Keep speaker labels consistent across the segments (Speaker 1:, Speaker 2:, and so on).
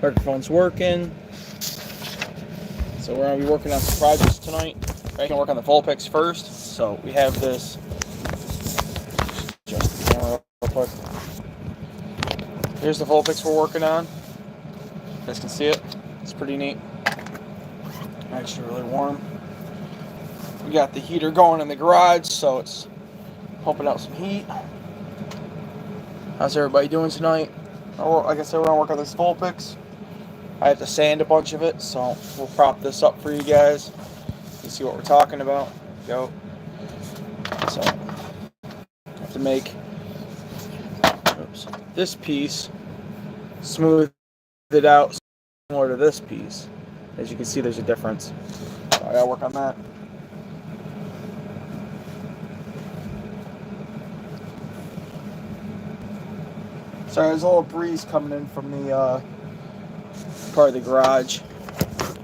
Speaker 1: Microphone's working. So we're going to be working on some projects tonight. We're going to work on the vulpix first. So we have this. Adjust the camera real quick. Here's the vulpix we're working on. You guys can see it. It's pretty neat. Actually really warm. We got the heater going in the garage, so it's pumping out some heat. How's everybody doing tonight? Like I said, we're going to work on this vulpix. I have to sand a bunch of it, so we'll prop this up for you guys. You see what we're talking about. Go. So, I have to make this piece, smooth it out similar to this piece. As you can see, there's a difference. So I gotta work on that. Sorry, there's a little breeze coming in from the part of the garage.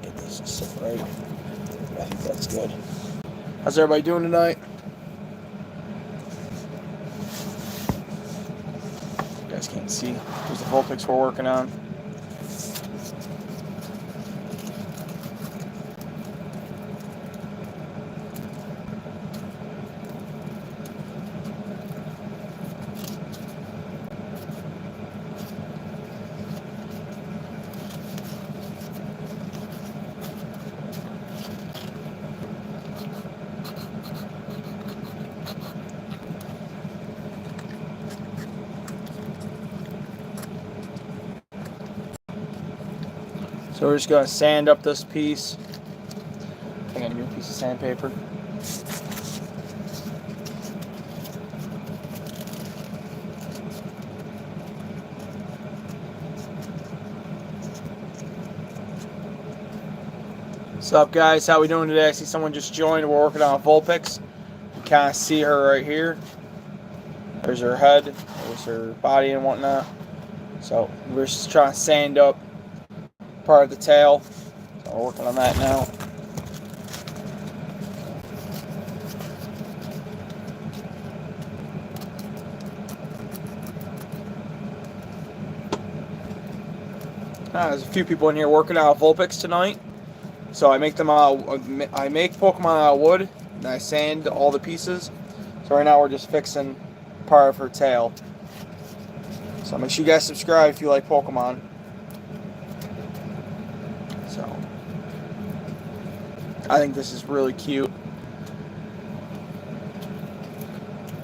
Speaker 1: Get this to sit right. I think that's good. How's everybody doing tonight? You guys can't see. Here's the vulpix we're working on. So we're just going to sand up this piece. I got a new piece of sandpaper. What's up, guys? How we doing today? I see someone just joined. We're working on a vulpix. You can kind of see her right here. There's her head. There's her body and whatnot. So we're just trying to sand up part of the tail. So we're working on that now. There's a few people in here working on a vulpix tonight. So I make them I make Pokemon out of wood, and I sand all the pieces. So right now we're just fixing part of her tail. So make sure you guys subscribe if you like Pokemon. So I think this is really cute.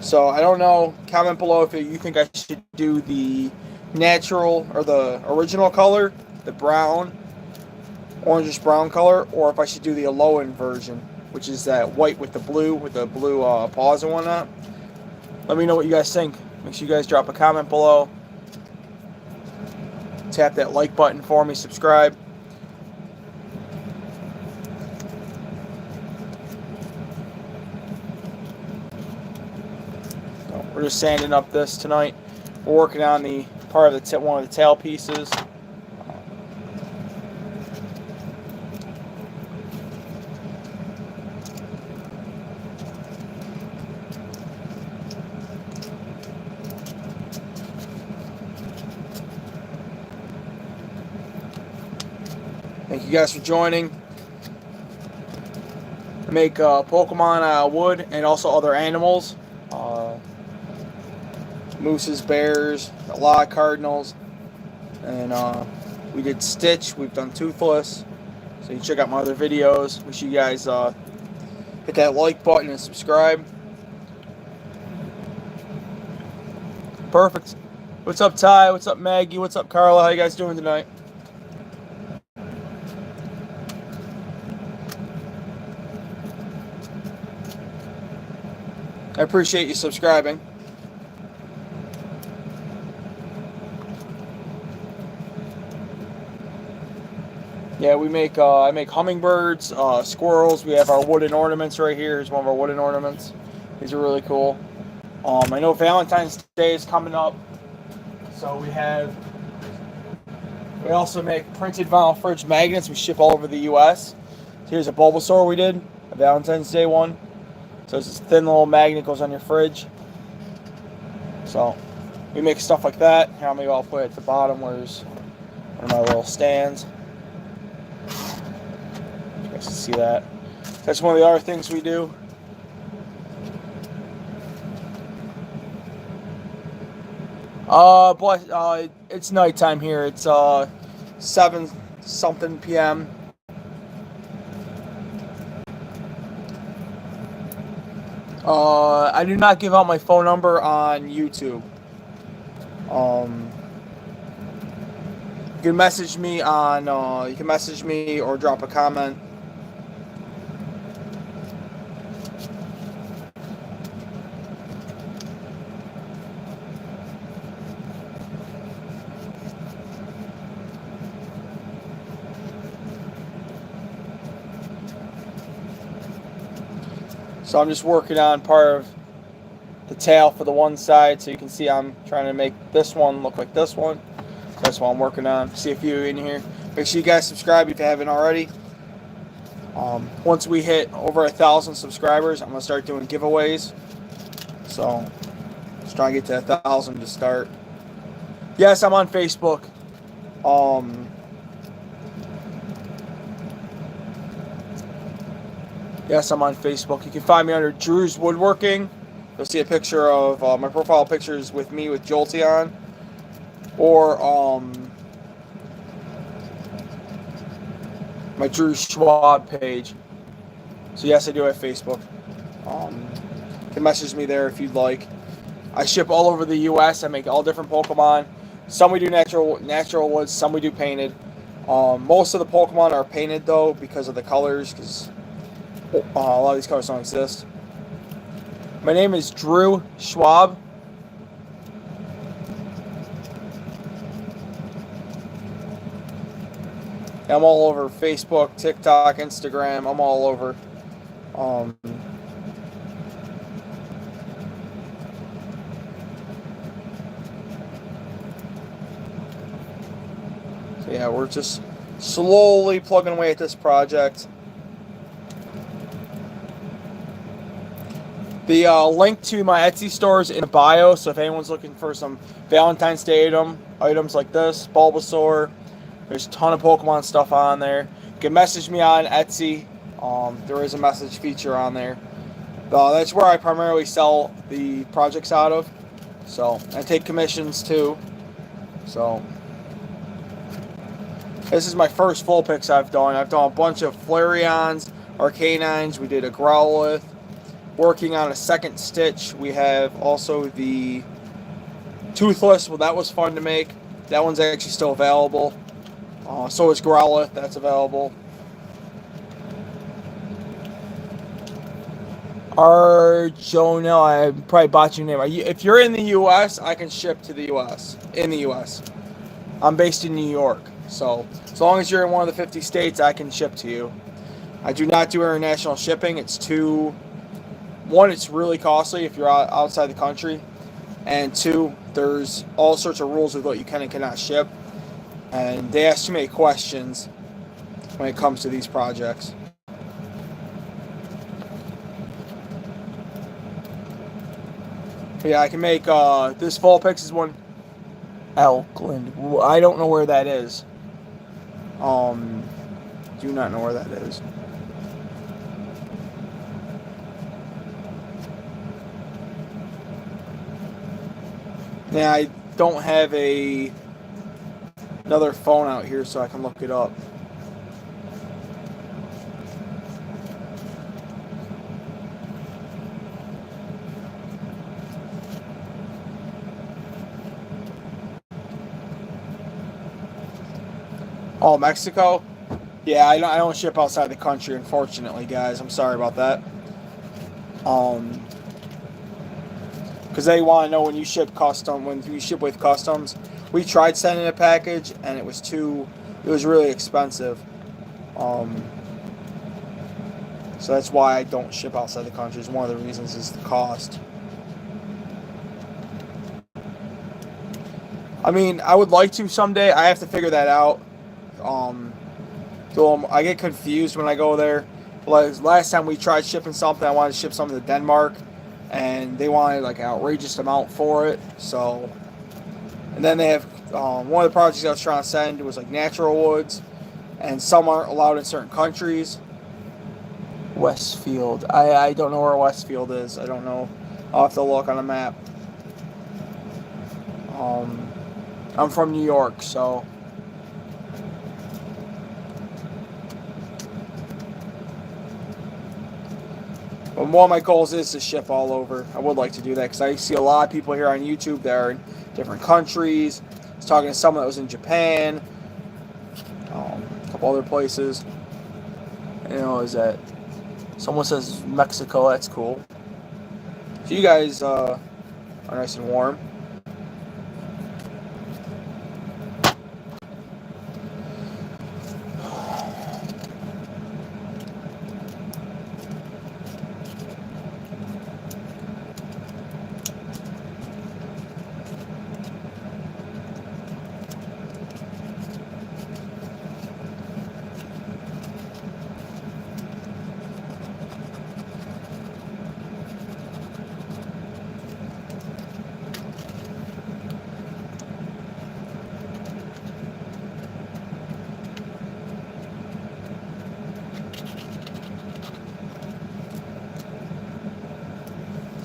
Speaker 1: So I don't know. Comment below if you think I should do the natural or the original color, the brown, orangish brown color, or if I should do the Alolan version, which is that white with the blue paws and whatnot. Let me know what you guys think. Make sure you guys drop a comment below. Tap that like button for me. Subscribe. So we're just sanding up this tonight. We're working on the part of the one of the tail pieces. Thank you guys for joining. I make Pokemon out of wood and also other animals. Mooses, bears, a lot of cardinals. And we did Stitch. We've done Toothless. So you can check out my other videos. Make sure you guys hit that like button and subscribe. Perfect. What's up, Ty? What's up, Maggie? What's up, Carla? How you guys doing tonight? I appreciate you subscribing. Yeah, we make I make hummingbirds, squirrels. We have our wooden ornaments right here. Here's one of our wooden ornaments. These are really cool. I know Valentine's Day is coming up, so we also make printed vinyl fridge magnets. We ship all over the U.S. So here's a Bulbasaur we did, a Valentine's Day one. So it's this thin little magnet goes on your fridge. So we make stuff like that. Here, maybe I'll put it at the bottom where there's One of my little stands. You guys can see that. That's one of the other things we do. It's nighttime here. It's 7 something p.m. I do not give out my phone number on YouTube. You can message me on. You can message me or drop a comment. So I'm just working on part of the tail for the one side, so you can see I'm trying to make this one look like this one. So that's what I'm working on. See a few in here. Make sure you guys subscribe if you haven't already. Once we hit over 1,000 subscribers, I'm gonna start doing giveaways. So let's try and get to 1,000 to start. Yes, I'm on Facebook. Yes, I'm on Facebook. You can find me under Drew's Woodworking. You'll see a picture of my profile pictures with me with Jolteon. Or my Drew Schwab page. So yes, I do have Facebook. You can message me there if you'd like. I ship all over the U.S. I make all different Pokemon. Some we do natural woods, some we do painted. Most of the Pokemon are painted though because of the colors, because a lot of these colors don't exist. My name is Drew Schwab. I'm all over Facebook, TikTok, Instagram. I'm all over. So yeah, we're just slowly plugging away at this project. The link to my Etsy store is in the bio, so if anyone's looking for some Valentine's Day items like this, Bulbasaur, there's a ton of Pokemon stuff on there. You can message me on Etsy. There is a message feature on there. That's where I primarily sell the projects out of. So I take commissions too. So this is my first vulpix I've done. I've done a bunch of Flareons, Arcanines. We did a Growlithe. Working on a second Stitch. We have also the Toothless. Well, that was fun to make. That one's actually still available. So is Growlithe. That's available. Jonah, I probably botched your name. If you're in the U.S., I can ship to the U.S. In the U.S. I'm based in New York. So as long as you're in one of the 50 states, I can ship to you. I do not do international shipping. It's too... One, it's really costly if you're outside the country. And two, there's all sorts of rules with what you can and cannot ship. And they ask too many questions when it comes to these projects. But yeah, I can make, this Vulpix is one. Elkland. I don't know where that is. Do not know where that is. Yeah, I don't have another phone out here so I can look it up. Oh, Mexico? Yeah, I don't ship outside the country, unfortunately, guys. I'm sorry about that. Because they want to know when you ship with customs. We tried sending a package, and it was really expensive. So that's why I don't ship outside the country. It's one of the reasons is the cost. I mean, I would like to someday. I have to figure that out. So I get confused when I go there. Like last time we tried shipping something, I wanted to ship something to Denmark, and they wanted like an outrageous amount for it. So And then they have one of the projects I was trying to send was like natural woods, and some aren't allowed in certain countries. Westfield. I don't know where Westfield is. I don't know. I'll have to look on a map. I'm from New York, so. But one of my goals is to ship all over. I would like to do that because I see a lot of people here on YouTube that are in different countries. I was talking to someone that was in Japan, a couple other places. Is that someone says Mexico? That's cool. So you guys are nice and warm.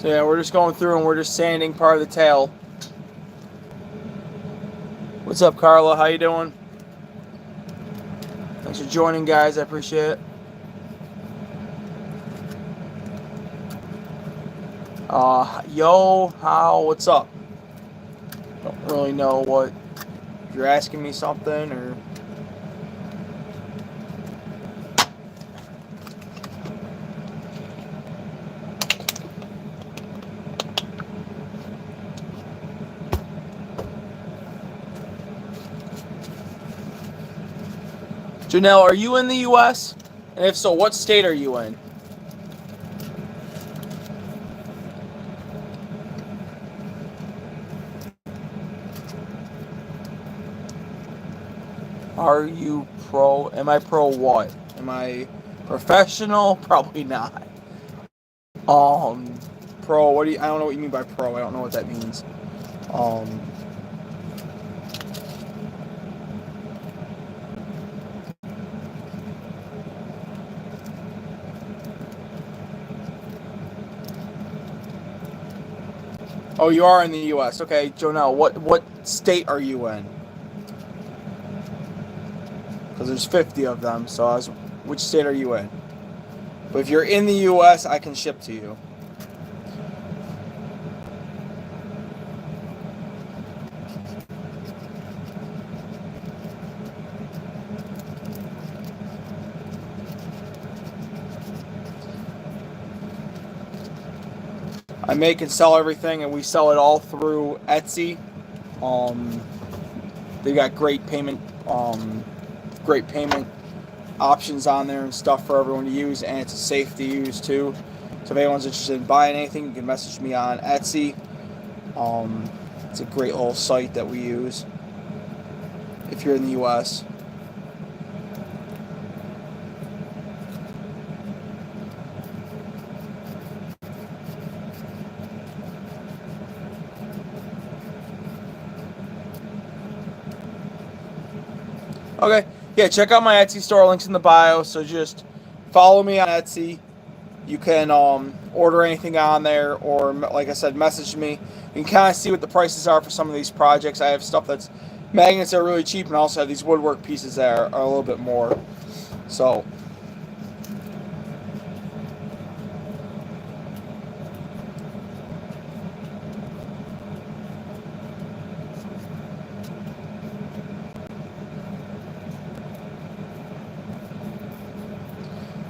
Speaker 1: So yeah, we're just going through and we're just sanding part of the tail. What's up, Carla? How you doing? Thanks for joining, guys. I appreciate it. Yo, how? What's up? Don't really know what you're asking me something or. Janelle, are you in the U.S.? And if so, what state are you in? Are you pro? Am I pro what? Am I professional? Probably not. Pro, what do you, I don't know what you mean by pro. I don't know what that means. Oh, you are in the U.S. Okay, Jonelle, what state are you in? Because there's 50 of them, so which state are you in? But if you're in the U.S., I can ship to you. I make and sell everything, and we sell it all through Etsy. They got great payment options on there and stuff for everyone to use, and it's safe to use too. So if anyone's interested in buying anything, you can message me on Etsy. It's a great little site that we use if you're in the U.S. Okay, yeah, check out my Etsy store. Links in the bio. So just follow me on Etsy. You can order anything on there, or like I said, message me. You can kind of see what the prices are for some of these projects. I have stuff that's magnets that are really cheap, and I also have these woodwork pieces that are a little bit more. So.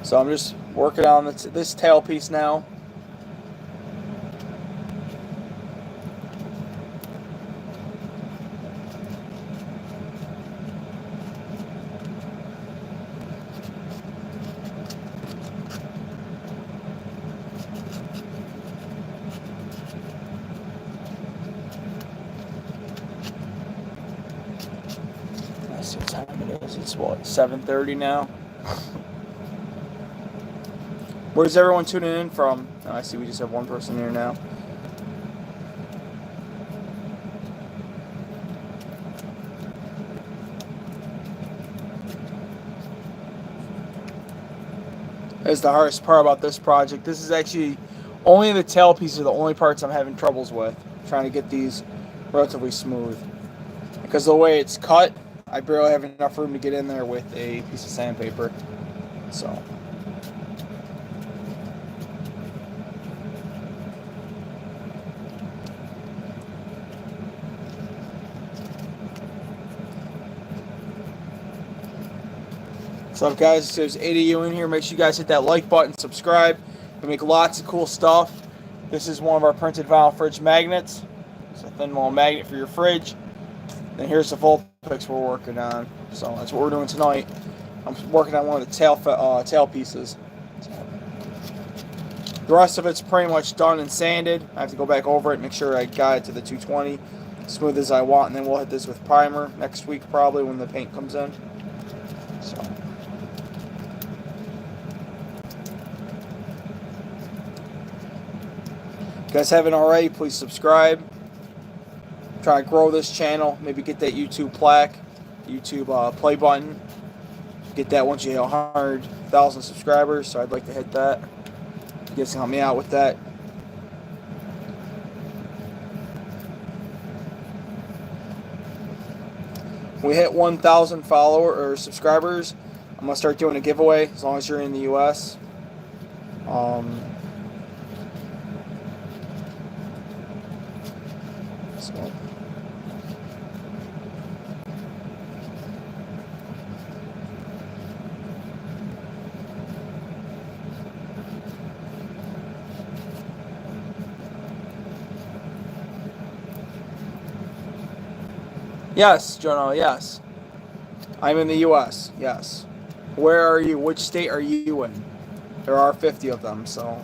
Speaker 1: So I'm just working on this tail piece now. Let's see what time it is. It's what, 7:30 now? Where's everyone tuning in from? Oh, I see we just have one person here now. is the hardest part about this project. This is actually only the tail pieces are the only parts I'm having troubles with, trying to get these relatively smooth. Because the way it's cut, I barely have enough room to get in there with a piece of sandpaper. So. What's up, guys? If there's 8 of you in here, make sure you guys hit that like button, subscribe. We make lots of cool stuff. This is one of our printed vinyl fridge magnets. It's a thin wall magnet for your fridge. Then here's the vulpix we're working on. So that's what we're doing tonight. I'm working on one of the tail pieces. So the rest of it's pretty much done and sanded. I have to go back over it, make sure I got it to the 220, smooth as I want, and then we'll hit this with primer next week probably when the paint comes in. So. If you guys haven't already, please subscribe. Try to grow this channel. Maybe get that YouTube plaque, YouTube play button. Get that once you hit 100,000 subscribers. So I'd like to hit that. You guys can help me out with that. When we hit 1,000 followers or subscribers, I'm gonna start doing a giveaway as long as you're in the U.S. So. Yes, Jono, yes. I'm in the U.S., yes. Where are you? Which state are you in? There are 50 of them, so...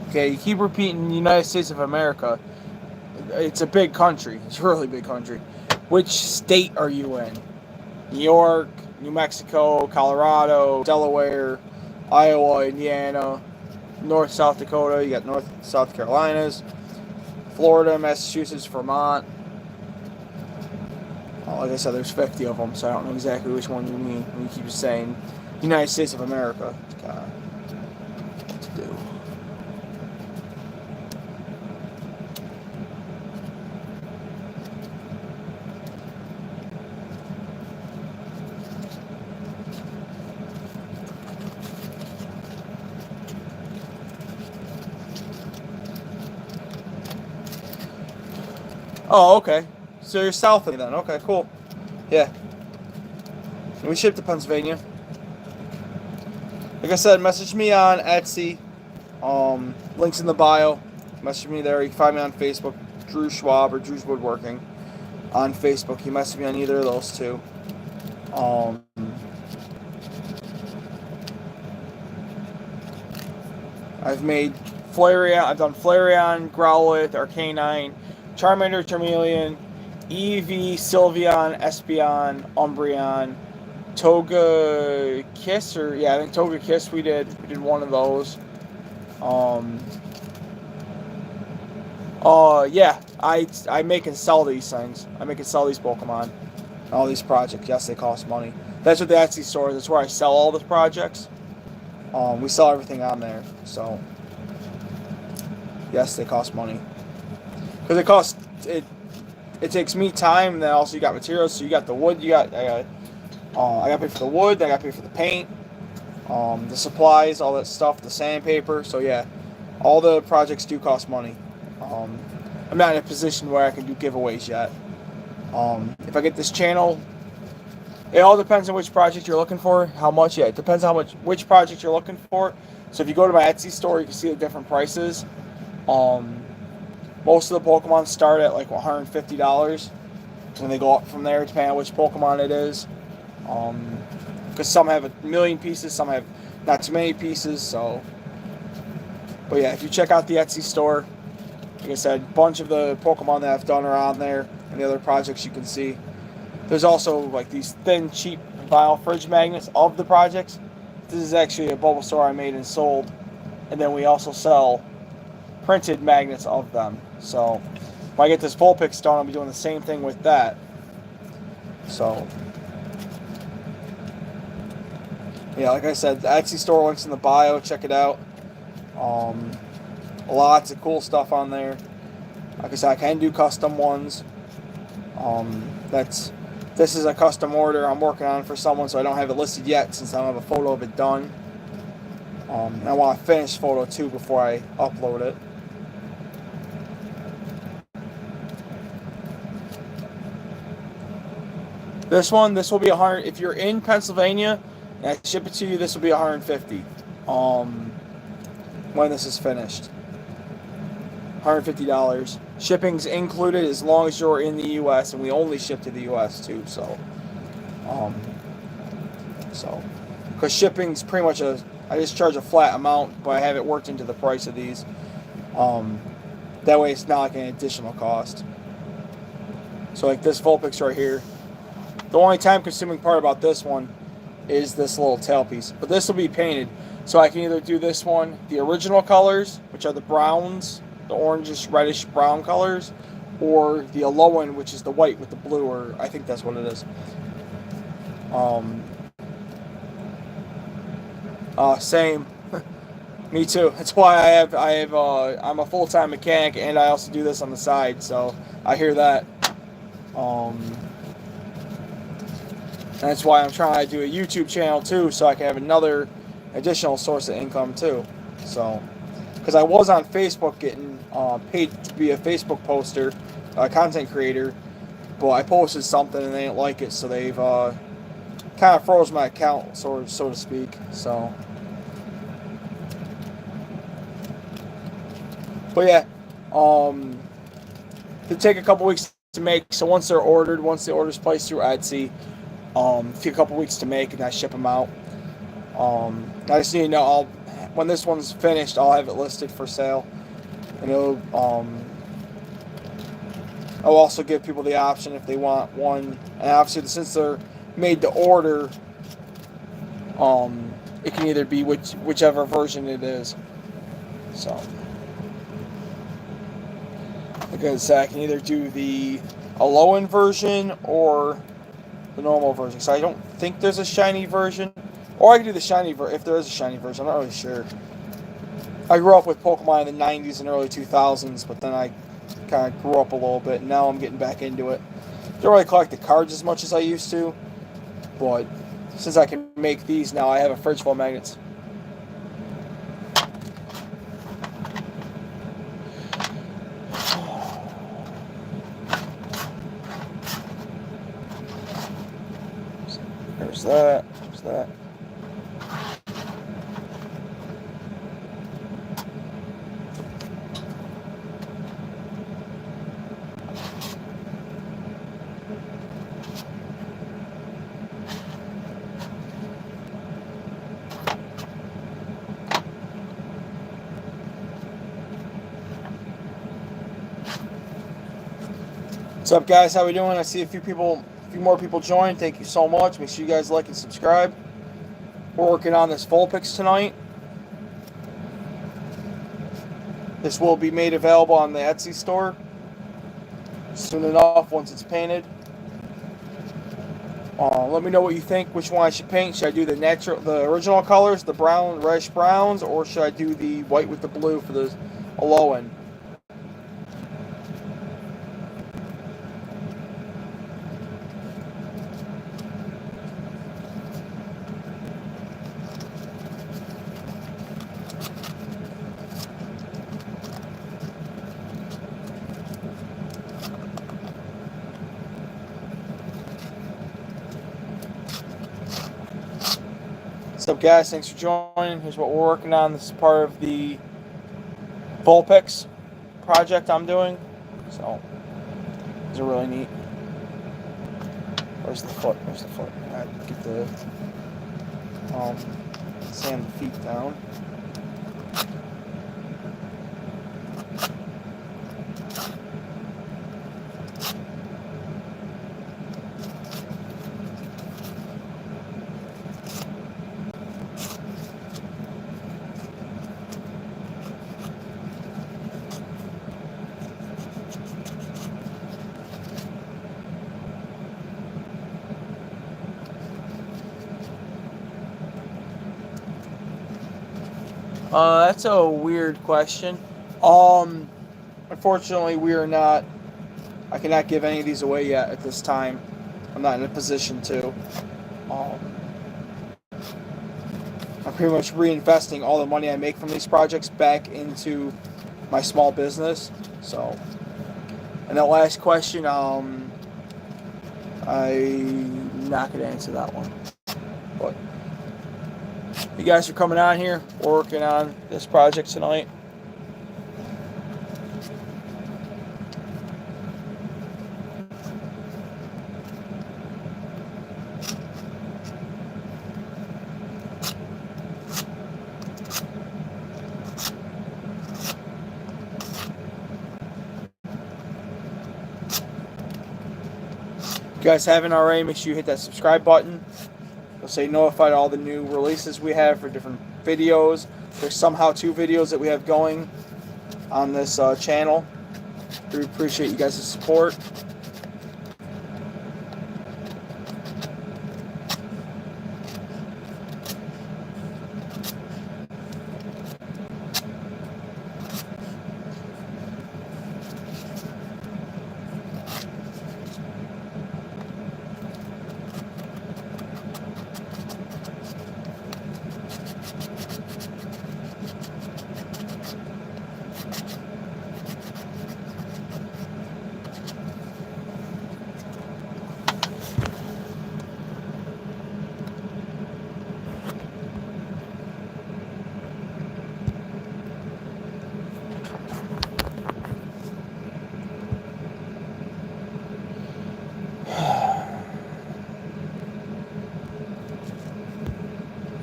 Speaker 1: Okay, you keep repeating United States of America. It's a big country. It's a really big country. Which state are you in? New York, New Mexico, Colorado, Delaware, Iowa, Indiana, North South Dakota. You got North South Carolinas, Florida, Massachusetts, Vermont. Well, like I said, there's 50 of them, so I don't know exactly which one you mean when you keep saying United States of America. It's kind of what to do. Oh, okay. So you're south of me then. Okay, cool. Yeah. We ship to Pennsylvania. Like I said, message me on Etsy. Links in the bio. Message me there. You can find me on Facebook, Drew Schwab or Drew's Woodworking. On Facebook, you message me on either of those two. I've made Flareon. I've done Flareon, Growlithe, Arcanine, Charmander, Charmeleon, Eevee, Sylveon, Espeon, Umbreon, Togekiss, or yeah, I think Togekiss we did one of those. Yeah, I make and sell these things. I make and sell these Pokemon. All these projects, yes, they cost money. That's what the Etsy store is. That's where I sell all the projects. We sell everything on there, so yes, they cost money. Because it takes me time, and then also you got materials. So you got the wood. I got to pay for the wood. I got to pay for the paint, the supplies, all that stuff, the sandpaper. So yeah, all the projects do cost money. I'm not in a position where I can do giveaways yet. If I get this channel It all depends on which project you're looking for. How much? Yeah, it depends how much which project you're looking for. So if you go to my Etsy store, you can see the different prices. Um, Most of the Pokemon start at like $150, and they go up from there depending on which Pokemon it is. Because some have a million pieces, some have not too many pieces. So, but yeah, if you check out the Etsy store, like I said, a bunch of the Pokemon that I've done are on there, and the other projects you can see. There's also like these thin, cheap vinyl fridge magnets of the projects. This is actually a Bulbasaur I made and sold, and then we also sell printed magnets of them. So when I get this vulpix done, I'll be doing the same thing with that. So yeah, like I said, the Etsy store links in the bio. Check it out. Lots of cool stuff on there. Like I said, I can do custom ones. This is a custom order I'm working on for someone, so I don't have it listed yet since I don't have a photo of it done. And I want a finished photo too before I upload it. This will be 100. If you're in Pennsylvania and I ship it to you, this will be 150. When this is finished, $150. Shipping's included as long as you're in the U.S. and we only ship to the U.S. too. So, because shipping's pretty much I just charge a flat amount, but I have it worked into the price of these. That way it's not like an additional cost. So like this Vulpix right here. The only time-consuming part about this one is this little tail piece. But this will be painted. So I can either do this one, the original colors, which are the browns, the orangish, reddish brown colors, or the Alolan, which is the white with the blue, or I think that's what it is. Same. Me too. That's why I'm a full-time mechanic, and I also do this on the side, so I hear that. That's why I'm trying to do a YouTube channel too, so I can have another additional source of income too. So, because I was on Facebook getting paid to be a Facebook poster, content creator, but I posted something and they didn't like it, so they've kind of froze my account, so to speak. So, but yeah, they take a couple weeks to make. So once the order's placed through Etsy, a couple weeks to make, and I ship them out. I just need to know when this one's finished, I'll have it listed for sale. And I'll also give people the option if they want one. And obviously, since they're made to order, it can either be whichever version it is. So, like I said, I can either do the Alolan version or the normal version. So I don't think there's a shiny version. Or I can do the shiny version, if there is a shiny version. I'm not really sure. I grew up with Pokemon in the 90s and early 2000s, but then I kind of grew up a little bit, and now I'm getting back into it. Don't really collect the cards as much as I used to, but since I can make these now, I have a fridge full of magnets. There's that. There's that. What's up, guys? How we doing? I see a few more people joined. Thank you so much. Make sure you guys like and subscribe. We're working on this Vulpix tonight. This will be made available on the Etsy store soon enough once it's painted. Let me know what you think. Which one I should paint? Should I do the original colors, the brown, reddish browns, or should I do the white with the blue for the Alolan? What's up, guys? Thanks for joining. Here's what we're working on. This is part of the vulpix project I'm doing. So, these are really neat. Where's the foot? Where's the foot? I gotta get the sand the feet down. That's a weird question. Unfortunately, we are not. I cannot give any of these away yet at this time. I'm not in a position to. I'm pretty much reinvesting all the money I make from these projects back into my small business. So, and that last question, I'm not gonna answer that one. But you guys are coming on here. We're working on this project tonight. If you guys haven't already, make sure you hit that subscribe button. It'll say notified all the new releases we have for different videos. There's some how-to videos that we have going on this channel. We appreciate you guys' support.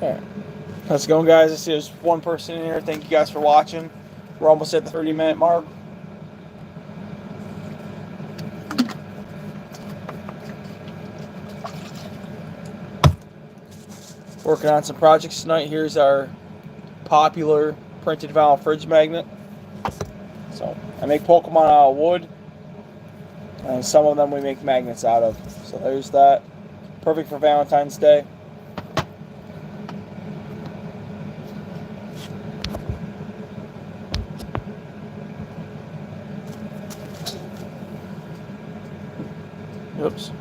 Speaker 1: Alright. How's it going, guys? I see there's one person in here. Thank you guys for watching. We're almost at the 30-minute mark. Working on some projects tonight. Here's our popular printed vinyl fridge magnet. So I make Pokemon out of wood, and some of them we make magnets out of. So there's that. Perfect for Valentine's Day. Oops.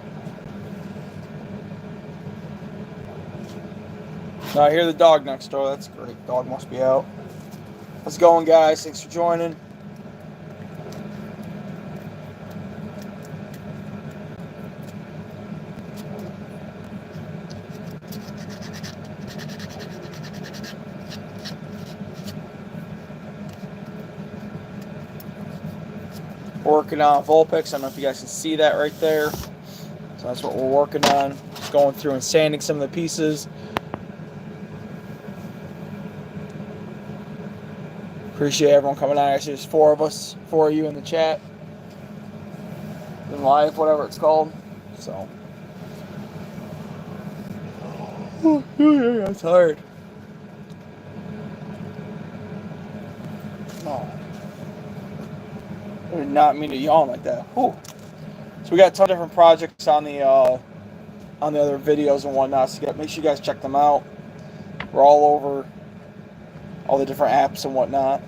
Speaker 1: Now I hear the dog next door. That's great. Dog must be out. How's it going, guys? Thanks for joining. Working on vulpix. I don't know if you guys can see that right there. So that's what we're working on. Just going through and sanding some of the pieces. Appreciate everyone coming on. Actually, there's 4 of us, 4 of you in the chat. In live, whatever it's called. So. Oh, I'm tired. Oh. I did not mean to yawn like that. Whew. So we got a ton of different projects on the other videos and whatnot. So make sure you guys check them out. We're all over all the different apps and whatnot.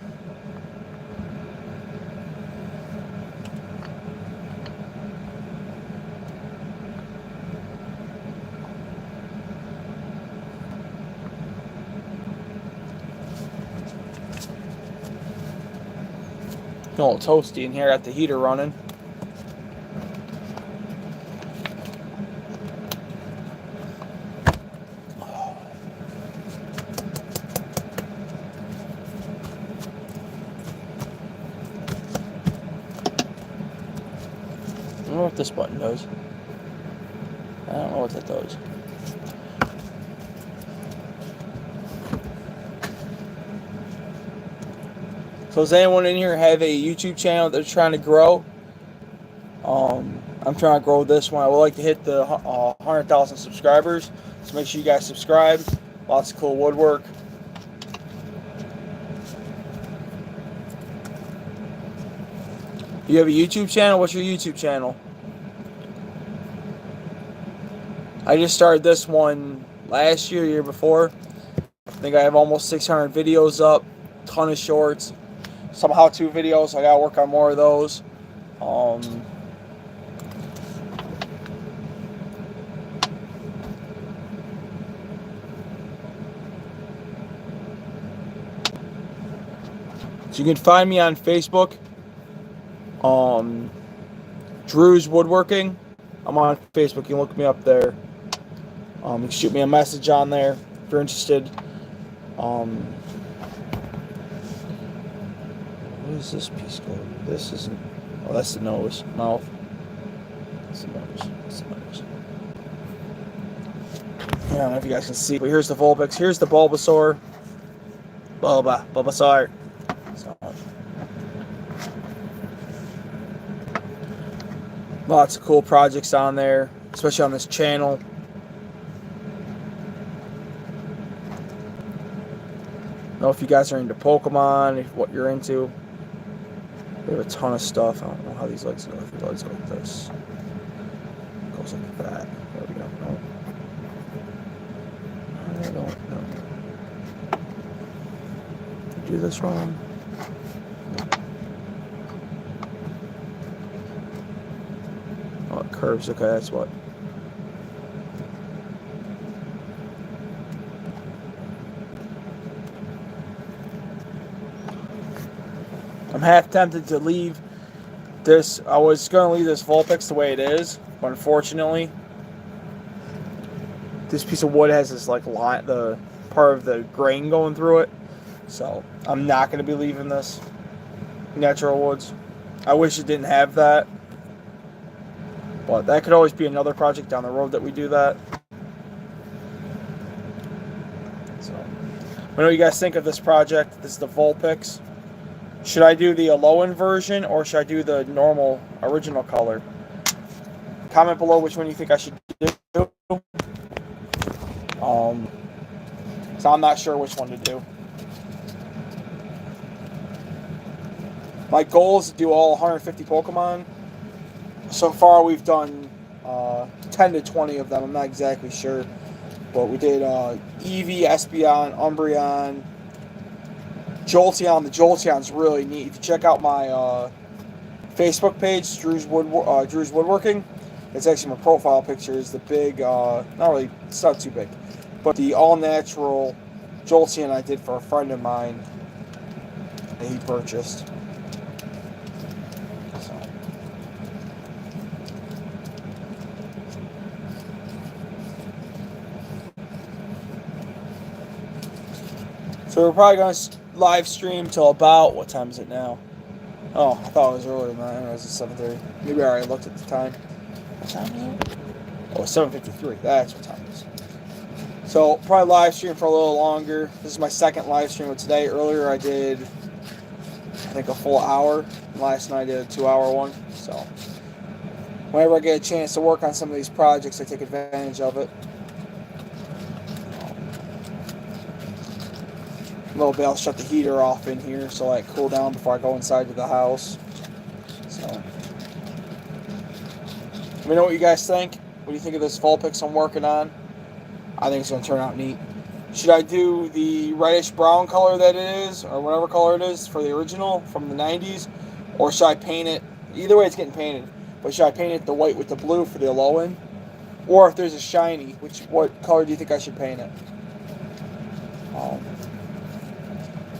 Speaker 1: A little toasty in here. Got the heater running. know what this button does. I don't know what that does. So does anyone in here have a YouTube channel that they're trying to grow? I'm trying to grow this one. I would like to hit the 100,000 subscribers. So make sure you guys subscribe. Lots of cool woodwork. You have a YouTube channel? What's your YouTube channel? I just started this one last year, year before. I think I have almost 600 videos up. Ton of shorts. Some how-to videos. I gotta work on more of those. So you can find me on Facebook. Drew's Woodworking. I'm on Facebook. You can look me up there. You can shoot me a message on there if you're interested. What is this piece called? This isn't. Oh, that's the nose. Mouth. That's the nose. That's the nose. I don't know if you guys can see, but here's the vulpix. Here's the Bulbasaur. Bulbasaur. So, lots of cool projects on there, especially on this channel. I don't know if you guys are into Pokemon, if what you're into. We have a ton of stuff. I don't know how these legs go. If the legs go like this. It goes like that. There we go. No. I don't know. Do this wrong. Oh, it curves. Okay, that's what. I'm half tempted to leave this. I was going to leave this vulpix the way it is, but unfortunately, this piece of wood has this like line, the part of the grain going through it. So I'm not going to be leaving this natural woods. I wish it didn't have that, but that could always be another project down the road that we do that. So what do you guys think of this project? This is the vulpix. Should I do the Alolan version or should I do the normal original color? Comment below which one you think I should do. So I'm not sure which one to do. My goal is to do all 150 Pokemon. So far we've done 10 to 20 of them. I'm not exactly sure. But we did Eevee, Espeon, Umbreon, Jolteon. The Jolteon's really neat. If you check out my Facebook page, Drew's Woodworking, it's actually my profile picture is the big, not really, it's not too big, but the all-natural Jolteon I did for a friend of mine that he purchased. So we're probably going to live stream till about, what time is it now? Oh, I thought it was earlier than that. It was at 7:30. Maybe I already looked at the time. What time is it? Oh, 7:53. That's what time it is. So probably live stream for a little longer. This is my second live stream of today. Earlier I did, I think, a full hour. Last night I did a 2-hour one. So whenever I get a chance to work on some of these projects, I take advantage of it. A little bit, I'll shut the heater off in here so I cool down before I go inside to the house. So, let me know what you guys think. What do you think of this vulpix I'm working on? I think it's going to turn out neat. Should I do the reddish brown color that it is, or whatever color it is for the original from the 90s? Or should I paint it? Either way, it's getting painted. But should I paint it the white with the blue for the Alolan? Or if there's a shiny, what color do you think I should paint it?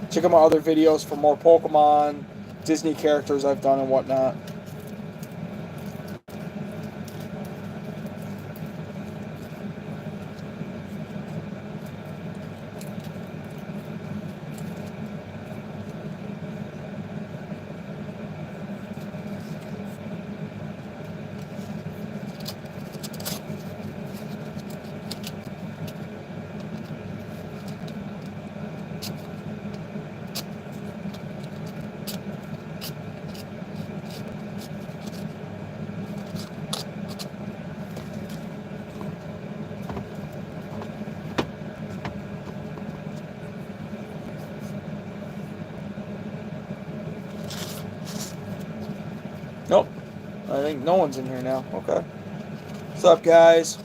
Speaker 1: Check out my other videos for more Pokemon, Disney characters I've done and whatnot. Nope. I think no one's in here now. Okay. What's up, guys?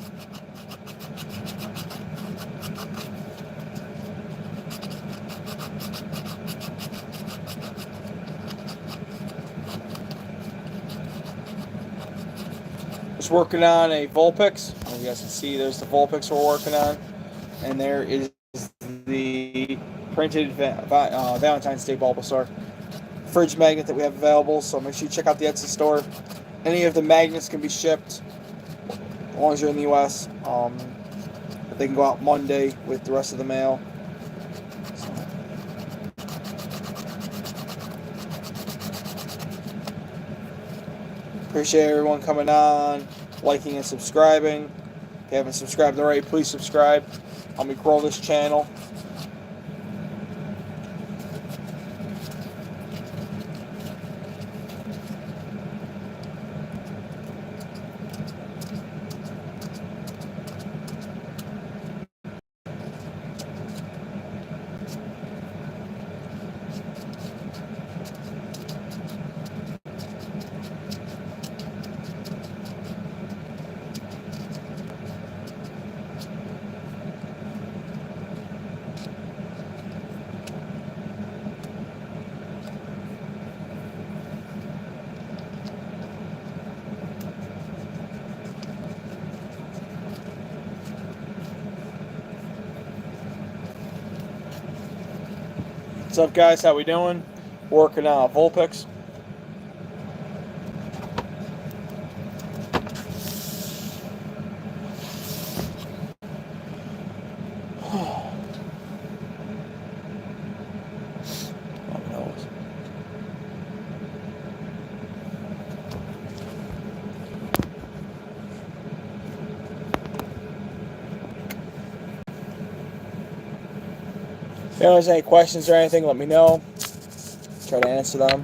Speaker 1: Just working on a vulpix. You guys can see there's the vulpix we're working on. And there is the printed Valentine's Day Bulbasaur fridge magnet that we have available. So make sure you check out the Etsy store. Any of the magnets can be shipped as long as you're in the U.S. They can go out Monday with the rest of the mail. So. Appreciate everyone coming on, liking and subscribing. If you haven't subscribed already, please subscribe. Help me grow this channel. What's up, guys? How we doing? Working on vulpix. If there's any questions or anything, let me know. Try to answer them.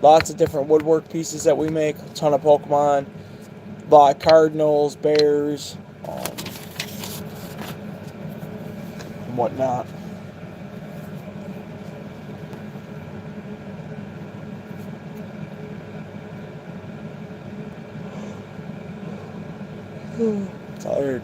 Speaker 1: Lots of different woodwork pieces that we make. A ton of Pokemon. A lot of cardinals, bears, and whatnot. Tired.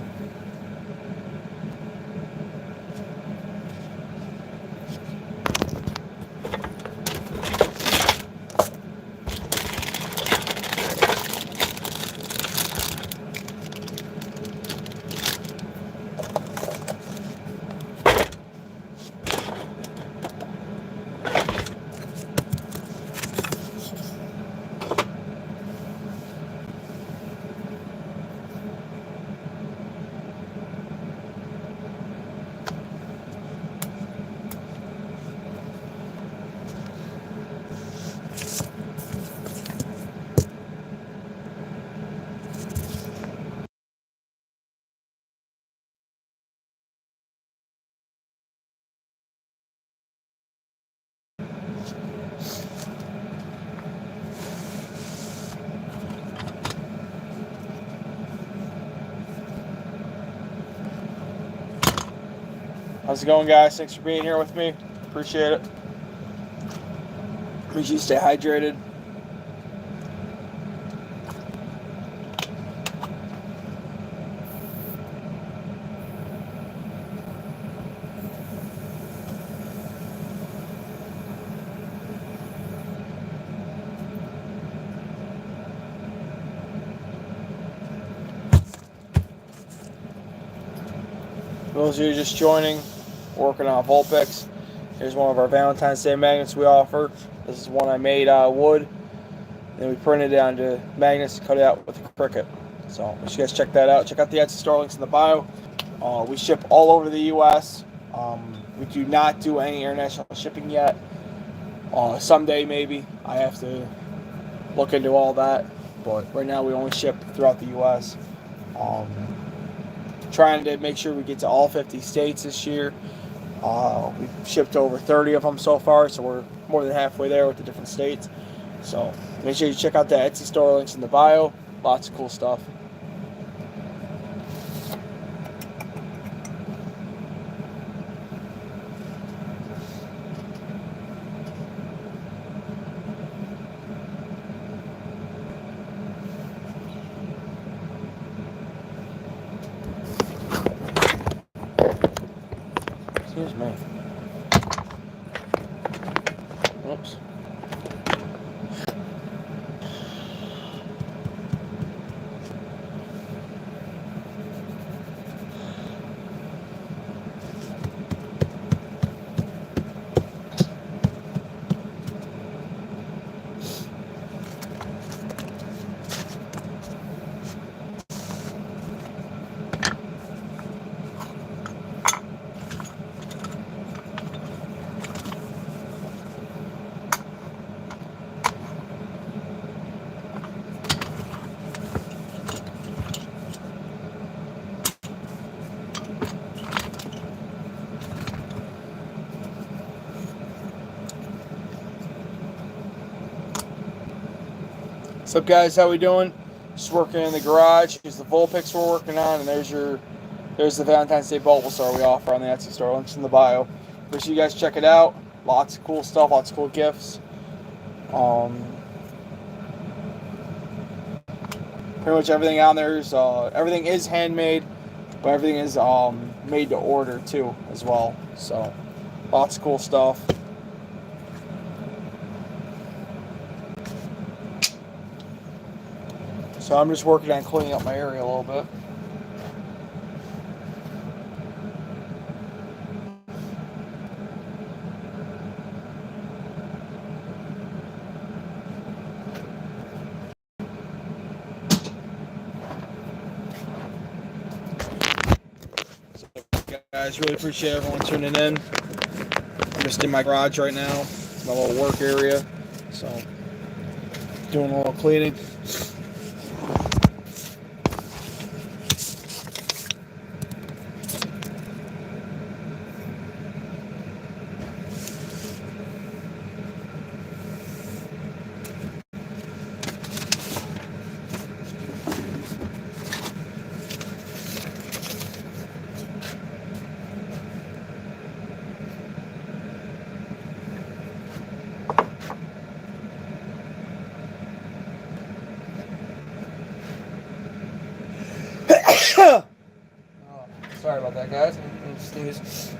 Speaker 1: How's it going, guys? Thanks for being here with me. Appreciate it. Make sure you stay hydrated. For those of you just joining, working on vulpix. Here's one of our Valentine's Day magnets we offer. This is one I made out of wood. Then we printed it onto magnets, cut it out with a Cricut. So make sure you guys check that out. Check out the Etsy store, links in the bio. We ship all over the U.S. We do not do any international shipping yet. Someday maybe. I have to look into all that. But right now we only ship throughout the U.S. Trying to make sure we get to all 50 states this year. We've shipped over 30 of them so far, so we're more than halfway there with the different states. So make sure you check out the Etsy store, links in the bio. Lots of cool stuff. Excuse me. Oops. What's up, guys? How we doing? Just working in the garage. Here's the vulpix we're working on, and there's the Valentine's Day Bulbasaur we offer on the Etsy store. Links in the bio. Make sure you guys check it out. Lots of cool stuff, lots of cool gifts. Pretty much everything on there is everything is handmade, but everything is made to order too as well. So lots of cool stuff. So I'm just working on cleaning up my area a little bit. So guys, really appreciate everyone tuning in. I'm just in my garage right now, my little work area. So doing a little cleaning. Oh, sorry about that, guys. I sneeze.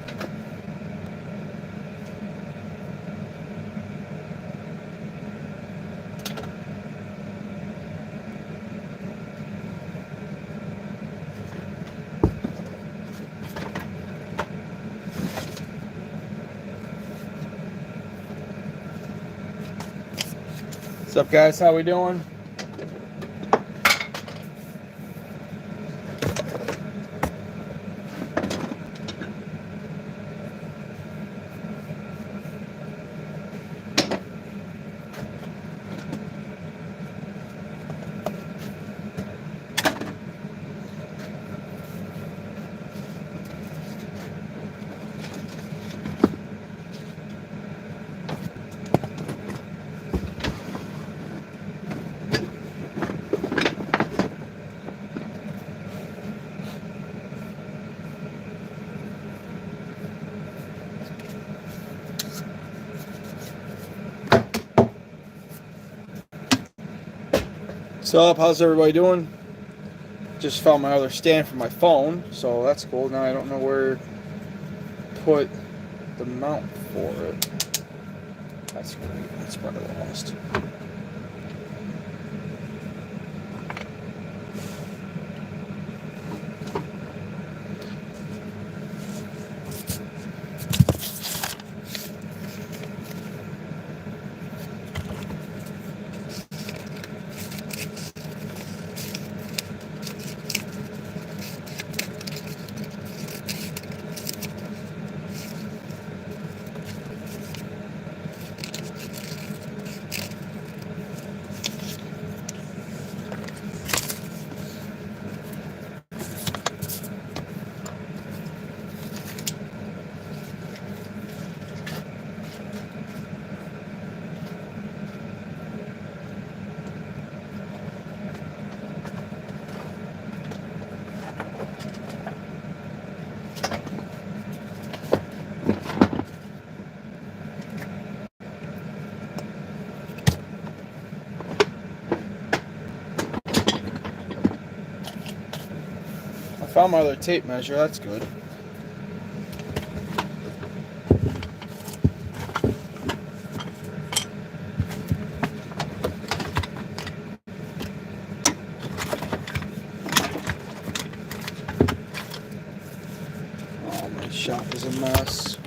Speaker 1: What's up, guys? How we doing? What's up? How's everybody doing? Just found my other stand for my phone, so that's cool. Now I don't know where to put the mount for it. That's great. That's probably lost. Found my other tape measure, that's good. shop is a mess.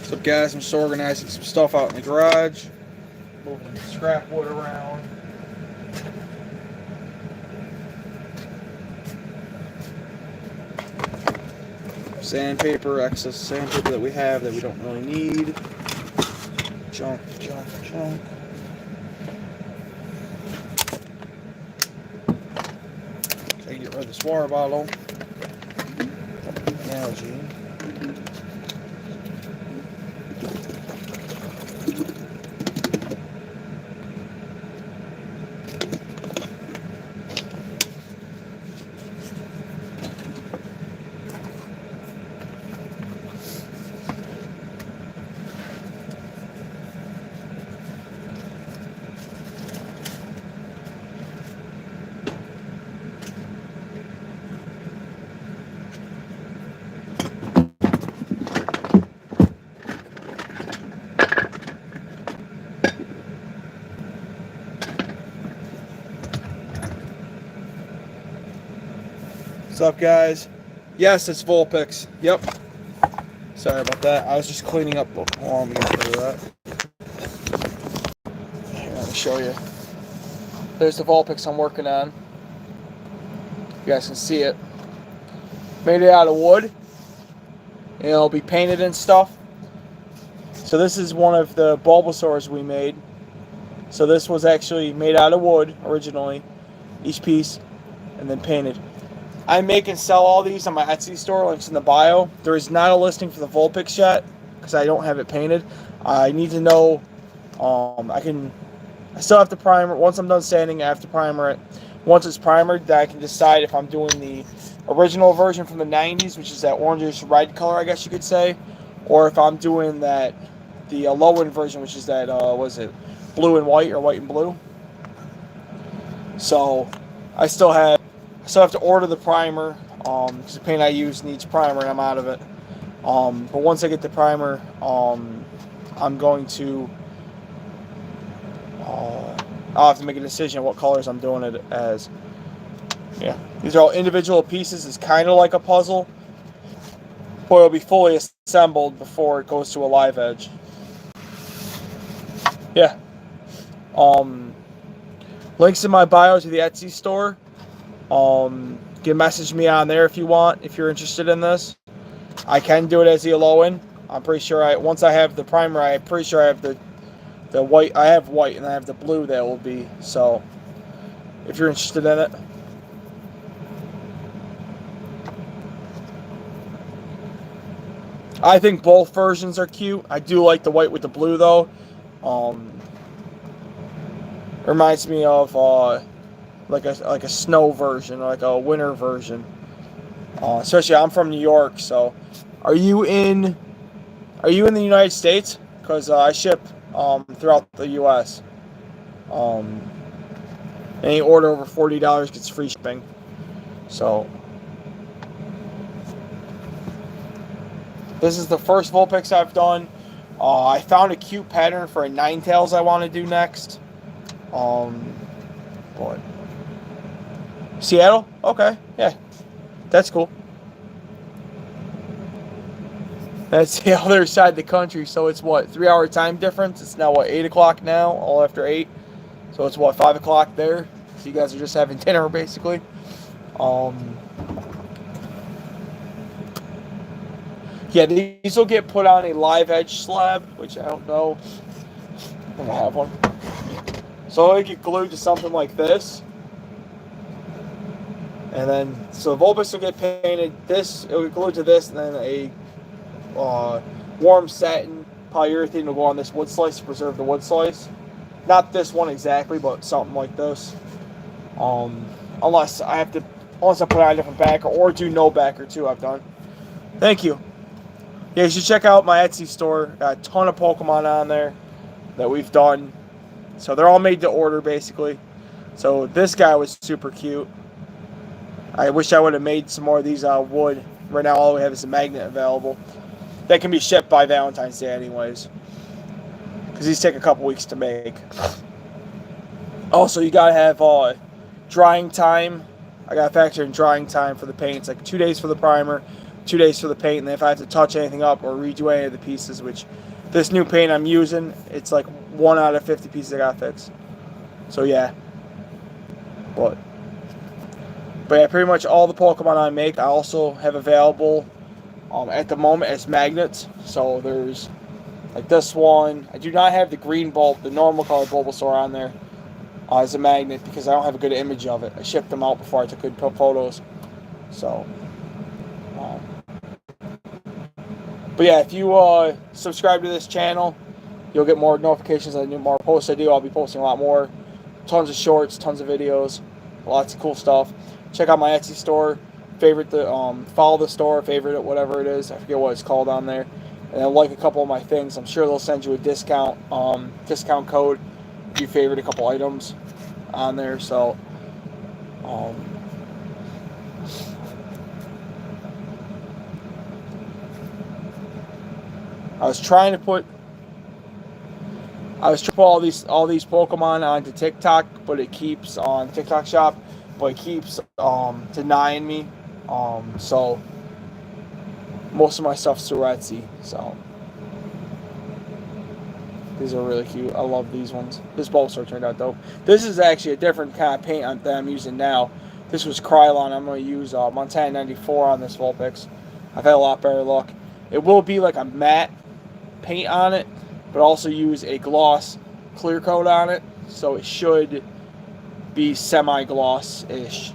Speaker 1: So guys, I'm just organizing some stuff out in the garage, moving scrap wood around. Sandpaper, excess sandpaper that we have that we don't really need. Junk. So I get rid of this water bottle. Analogy. What's up, guys? Yes, it's vulpix. Yep. Sorry about that. I was just cleaning up. Oh, I'm gonna get rid of that. Here, let me show you. There's the vulpix I'm working on. You guys can see it. Made it out of wood. It'll be painted and stuff. So this is one of the Bulbasaurs we made. So this was actually made out of wood originally, each piece, and then painted. I make and sell all these on my Etsy store. Links in the bio. There is not a listing for the vulpix yet because I don't have it painted. I need to know. I still have to primer. Once I'm done sanding, I have to primer it. Once it's primered, then I can decide if I'm doing the original version from the 90s, which is that orangish red color, I guess you could say, or if I'm doing the low-end version, which is that was it blue and white or white and blue. So I still have to order the primer because the paint I use needs primer and I'm out of it. But once I get the primer, I'm going to I'll have to make a decision on what colors I'm doing it as. Yeah, these are all individual pieces. It's kind of like a puzzle, but it'll be fully assembled before it goes to a live edge. Yeah. Links in my bio to the Etsy store. You can message me on there if you want, if you're interested in this. I can do it as the low-end. I'm pretty sure once I have the primer, I'm pretty sure I have the white. I have white and I have the blue that will be. So if you're interested in it. I think both versions are cute. I do like the white with the blue though. Reminds me of like a snow version, or like a winter version. Especially, I'm from New York, so are you in the United States? Because I ship throughout the U.S. Any order over $40 gets free shipping. So this is the first vulpix I've done. I found a cute pattern for a Ninetales I want to do next. Boy. Seattle? Okay, yeah. That's cool. That's the other side of the country, so it's what, 3-hour time difference? It's now what, 8 o'clock now, all after 8. So it's what, 5 o'clock there? So you guys are just having dinner basically. Yeah, these will get put on a live edge slab, which I don't know. I think I have one. So they get glued to something like this. And then, so vulpix will get painted. This, it'll get glued to this, and then a warm satin polyurethane will go on this wood slice to preserve the wood slice. Not this one exactly, but something like this. Unless I have to unless I put on a different backer or do no backer too. I've done. Thank you. Yeah, you should check out my Etsy store. Got a ton of Pokemon on there that we've done. So they're all made to order basically. So this guy was super cute. I wish I would have made some more of these wood. Right now all we have is a magnet available. That can be shipped by Valentine's Day anyways. Because these take a couple weeks to make. Also, you gotta have drying time. I gotta factor in drying time for the paint. It's like 2 days for the primer, 2 days for the paint, and then if I have to touch anything up or redo any of the pieces, which this new paint I'm using, it's like 1 out of 50 pieces I gotta fix. So yeah. But yeah, pretty much all the Pokemon I make, I also have available at the moment as magnets. So there's like this one. I do not have the green bulb, the normal color Bulbasaur on there as a magnet because I don't have a good image of it. I shipped them out before I took good photos. So, but yeah, if you subscribe to this channel, you'll get more notifications on the new more posts I do. I'll be posting a lot more. Tons of shorts, tons of videos, lots of cool stuff. Check out my Etsy store. Follow the store, favorite it, whatever it is. I forget what it's called on there. And then like a couple of my things. I'm sure they'll send you a discount code if you favorite a couple items on there. So, I was trying to put all these Pokemon onto TikTok, but it keeps on TikTok Shop, but it keeps denying me. So most of my stuff's through Etsy. So these are really cute. I love these ones. This Bulbasaur turned out dope. This is actually a different kind of paint that I'm using now. This was Krylon. I'm going to use Montana 94 on this vulpix. I've had a lot better luck. It will be like a matte paint on it, but also use a gloss clear coat on it, so it should be semi-gloss-ish.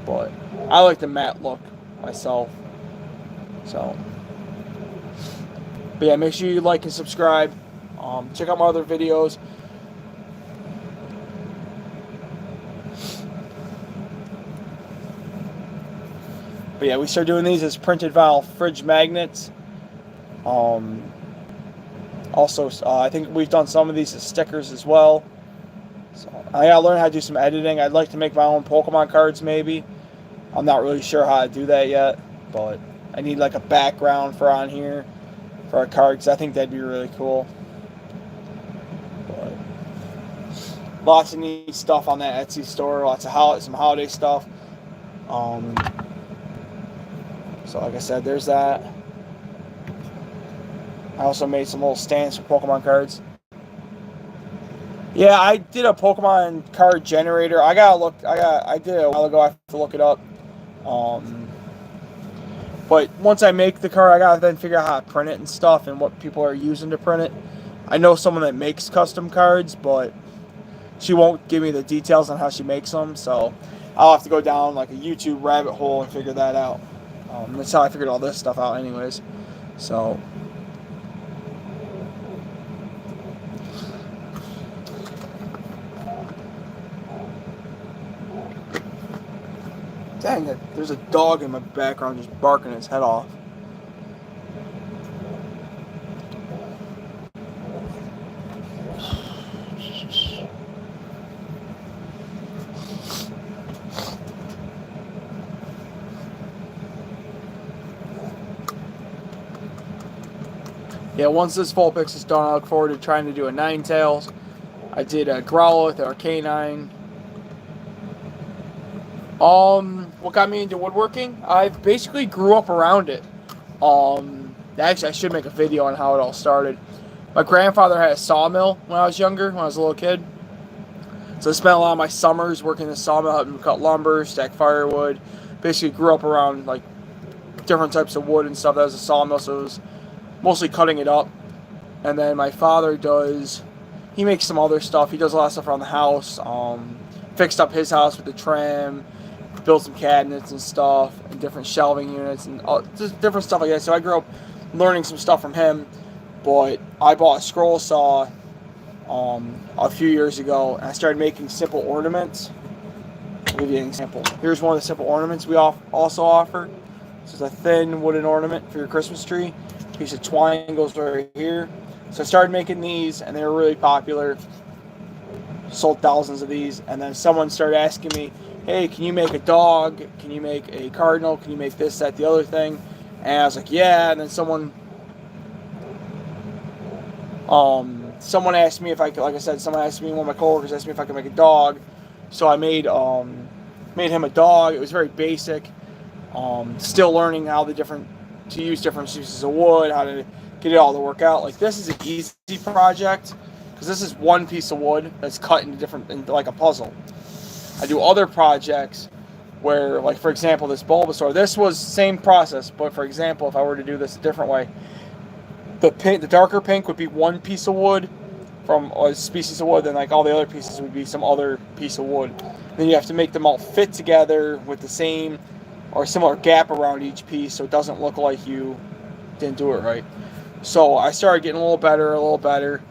Speaker 1: But I like the matte look myself. So, but yeah, make sure you like and subscribe. Check out my other videos. But yeah, we start doing these as printed vinyl fridge magnets. Also, I think we've done some of these as stickers as well. So I gotta learn how to do some editing. I'd like to make my own Pokemon cards maybe. I'm not really sure how to do that yet, but I need like a background for on here for a card because I think that'd be really cool. But lots of neat stuff on that Etsy store. Lots of some holiday stuff. So like I said, there's that. I also made some little stands for Pokemon cards. Yeah, I did a Pokemon card generator. I did it a while ago. I have to look it up. But once I make the card, I gotta then figure out how to print it and stuff and what people are using to print it. I know someone that makes custom cards, but she won't give me the details on how she makes them. So I'll have to go down like a YouTube rabbit hole and figure that out. That's how I figured all this stuff out anyways. So dang it, there's a dog in my background just barking his head off. Yeah, once this Vulpix is done, I look forward to trying to do a Ninetales. I did a Growlithe or a Canine. What got me into woodworking? I basically grew up around it. Actually, I should make a video on how it all started. My grandfather had a sawmill when I was younger, when I was a little kid. So I spent a lot of my summers working in the sawmill, helping cut lumber, stack firewood. Basically grew up around like different types of wood and stuff. That was a sawmill, so it was mostly cutting it up. And then my father he makes some other stuff. He does a lot of stuff around the house. Fixed up his house with the trim, built some cabinets and stuff, and different shelving units, and just different stuff like that. So I grew up learning some stuff from him. But I bought a scroll saw a few years ago, and I started making simple ornaments I'll give you an example. Here's one of the simple ornaments we also offer. This is a thin wooden ornament for your Christmas tree. Piece of twine goes right here. So I started making these, and they were really popular. Sold thousands of these, and then someone started asking me, hey, can you make a dog? Can you make a cardinal? Can you make this, that, the other thing? And I was like, yeah. And then someone asked me if I could, like I said, someone asked me, one of my coworkers asked me if I could make a dog. So I made him a dog. It was very basic. Still learning how to use different pieces of wood, how to get it all to work out. Like, this is an easy project, because this is one piece of wood that's cut into like a puzzle. I do other projects where, like, for example, this Bulbasaur, this was same process, but for example, if I were to do this a different way, the darker pink would be one piece of wood from a species of wood, then like all the other pieces would be some other piece of wood. Then you have to make them all fit together with the same or similar gap around each piece, so it doesn't look like you didn't do it right. So I started getting a little better.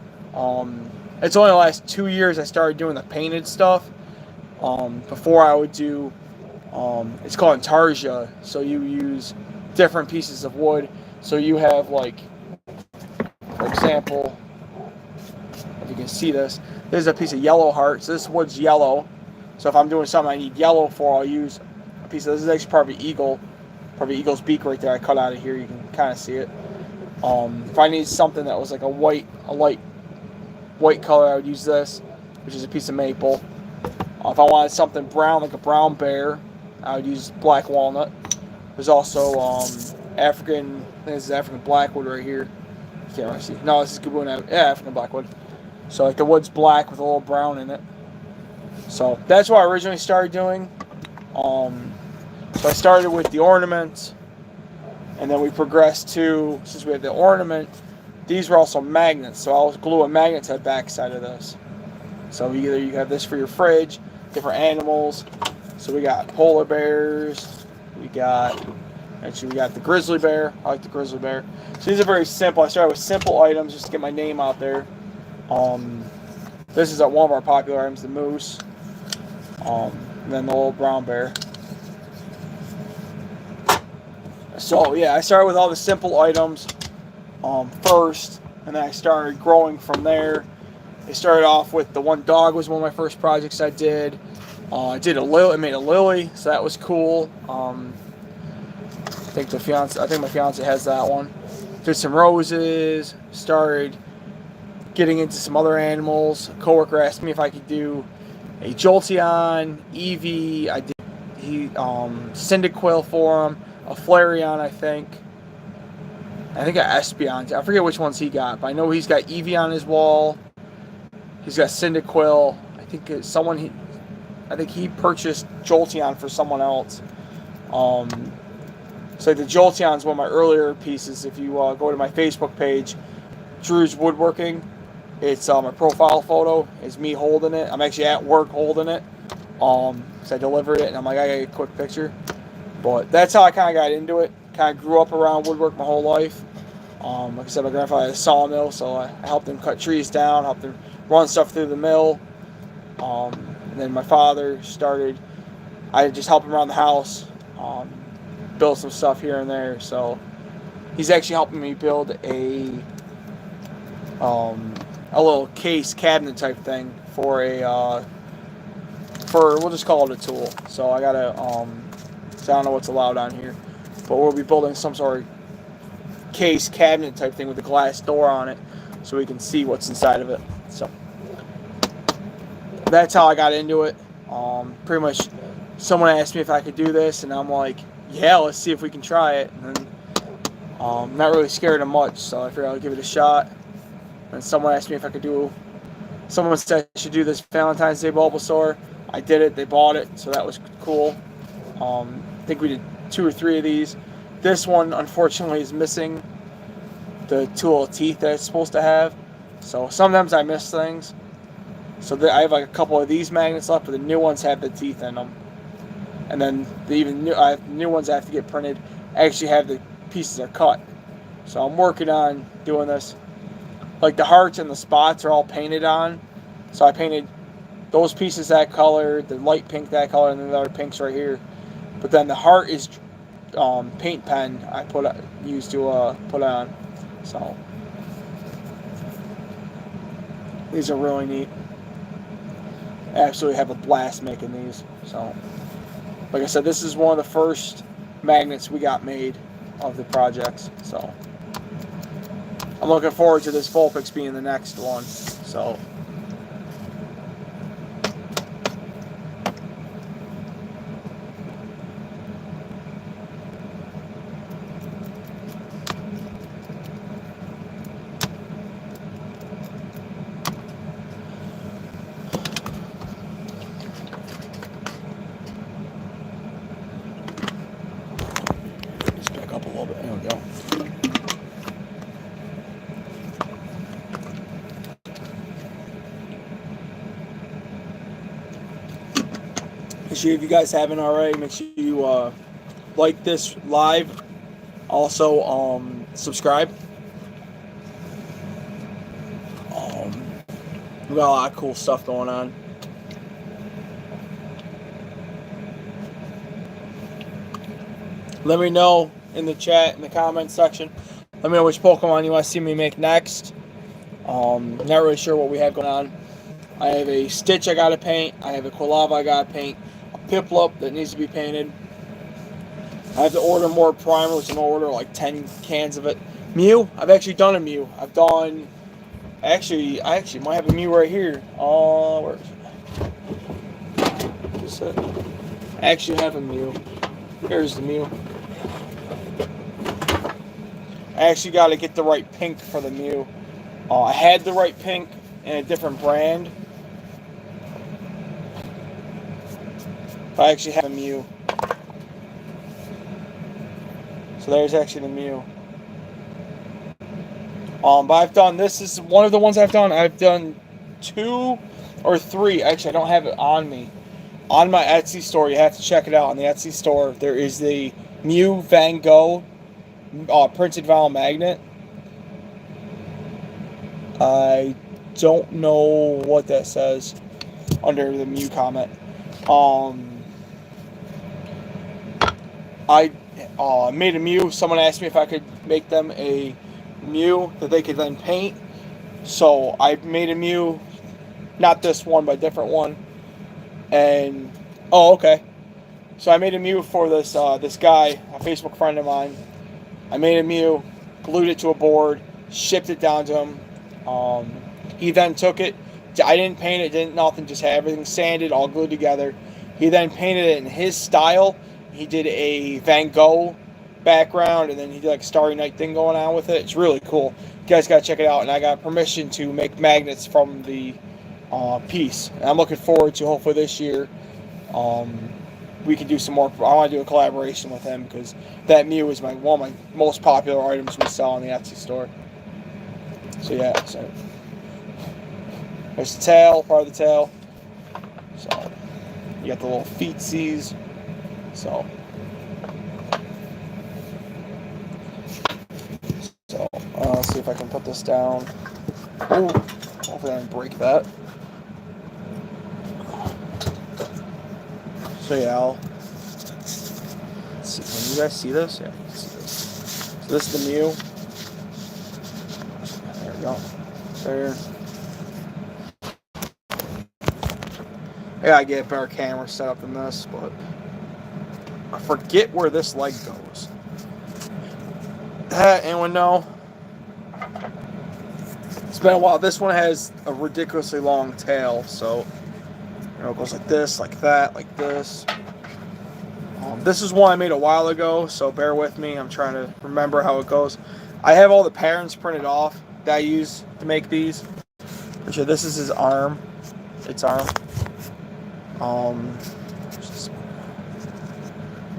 Speaker 1: It's only the last 2 years I started doing the painted stuff. Before I would do, it's called intarsia. So you use different pieces of wood. So you have, like, for example, if you can see this, this is a piece of yellow heart. So this wood's yellow. So if I'm doing something I need yellow for, I'll use a piece of this. Is actually probably eagle's beak right there. I cut out of here. You can kind of see it. If I need something that was like a light white color, I would use this, which is a piece of maple. If I wanted something brown, like a brown bear, I would use black walnut. There's also African, I think this is African blackwood right here. You can't really see. No, this is Gaboon, African blackwood. So like the wood's black with a little brown in it. So that's what I originally started doing. So I started with the ornament, and then we progressed to, since we had the ornament, these were also magnets. So I'll glue a magnet to the back side of this. So either you have this for your fridge, different animals. So we got polar bears. We got the grizzly bear. I like the grizzly bear. So these are very simple. I started with simple items just to get my name out there. This is one of our popular items, the moose. And then the little brown bear. So yeah, I started with all the simple items first, and then I started growing from there. I started off with the one dog was one of my first projects I did. I made a lily, so that was cool. I think my fiance has that one. Did some roses. Started getting into some other animals. A coworker asked me if I could do a Jolteon, Eevee. I did Cyndaquil for him. A Flareon, I think. I think I Espeon. I forget which ones he got, but I know he's got Eevee on his wall. He's got Cyndaquil. I think he purchased Jolteon for someone else. So the Jolteon's one of my earlier pieces. If you go to my Facebook page, Drew's Woodworking, it's my profile photo. It's me holding it. I'm actually at work holding it. So I delivered it, and I'm like, I gotta get a quick picture. But that's how I kind of got into it. Kind of grew up around woodwork my whole life. Like I said, my grandfather had a sawmill, so I helped him cut trees down, helped him run stuff through the mill. And then my father started, I just helped him around the house, build some stuff here and there. So he's actually helping me build a little case cabinet type thing for we'll just call it a tool. So I gotta, so I don't know what's allowed on here, but we'll be building some sort of case cabinet type thing with a glass door on it, so we can see what's inside of it. So that's how I got into it. Pretty much, someone asked me if I could do this, and I'm like, yeah, let's see if we can try it. And then I'm not really scared of much, so I figured I'll give it a shot. And someone asked me if I could do. Someone said I should do this Valentine's Day Bulbasaur. I did it. They bought it, so that was cool. I think we did 2 or 3 of these. This one, unfortunately, is missing the 2 little teeth that it's supposed to have. So sometimes I miss things. So I have like a couple of these magnets left, but the new ones have the teeth in them. And then the new ones I have to get printed actually have the pieces are cut. So I'm working on doing this. Like the hearts and the spots are all painted on. So I painted those pieces that color, the light pink that color, and then the other pinks right here. But then the heart is paint pen I used to put on. So these are really neat. I absolutely have a blast making these. So like I said, this is one of the first magnets we got made of the projects. So I'm looking forward to this vulpix being the next one. So let's back up a little bit. There we go. Make sure if you guys haven't already, make sure you like this live. Also, subscribe. We got a lot of cool stuff going on. Let me know in the chat, in the comment section. Let me know which Pokemon you want to see me make next. Not really sure what we have going on. I have a Stitch I gotta paint. I have a Quilava I gotta paint. A Piplup that needs to be painted. I have to order more primer, which I'm gonna order like 10 cans of it. Mew, I've actually done a Mew. I've done. I actually might have a Mew right here. Where is it? I actually have a Mew. Here's the Mew. I actually got to get the right pink for the Mew. I had the right pink in a different brand. But I actually have a Mew. So there's actually the Mew. But I've done, this is one of the ones I've done. I've done 2 or 3. Actually, I don't have it on me. On my Etsy store, you have to check it out. On the Etsy store, there is the Mew Van Gogh printed vinyl magnet. I don't know what that says under the Mew comment. I made a Mew. Someone asked me if I could make them a Mew that they could then paint. So I made a Mew, not this one, but a different one. And okay. So I made a Mew for this this guy, a Facebook friend of mine. I made a Mew, glued it to a board, shipped it down to him. He then took it. I didn't paint it, didn't nothing, just had everything sanded, all glued together. He then painted it in his style. He did a Van Gogh background, and then he did like a Starry Night thing going on with it. It's really cool. You guys gotta check it out. And I got permission to make magnets from the piece. And I'm looking forward to hopefully this year we can do some more. I want to do a collaboration with him because that Mew is one of my most popular items we sell on the Etsy store. So yeah, so there's the tail, part of the tail. So you got the little feetsies. So let's see if I can put this down. Oh, hopefully I didn't break that. So yeah, let's see. Can you guys see this? Yeah, you can see this. So this is the Mew. There we go. There. I gotta get a better camera set up than this, but I forget where this leg goes. Anyone know? It's been a while. This one has a ridiculously long tail, so it goes like this, like that, like this. This is one I made a while ago, so bear with me. I'm trying to remember how it goes. I have all the patterns printed off that I use to make these. Sure, this is his arm. Its arm.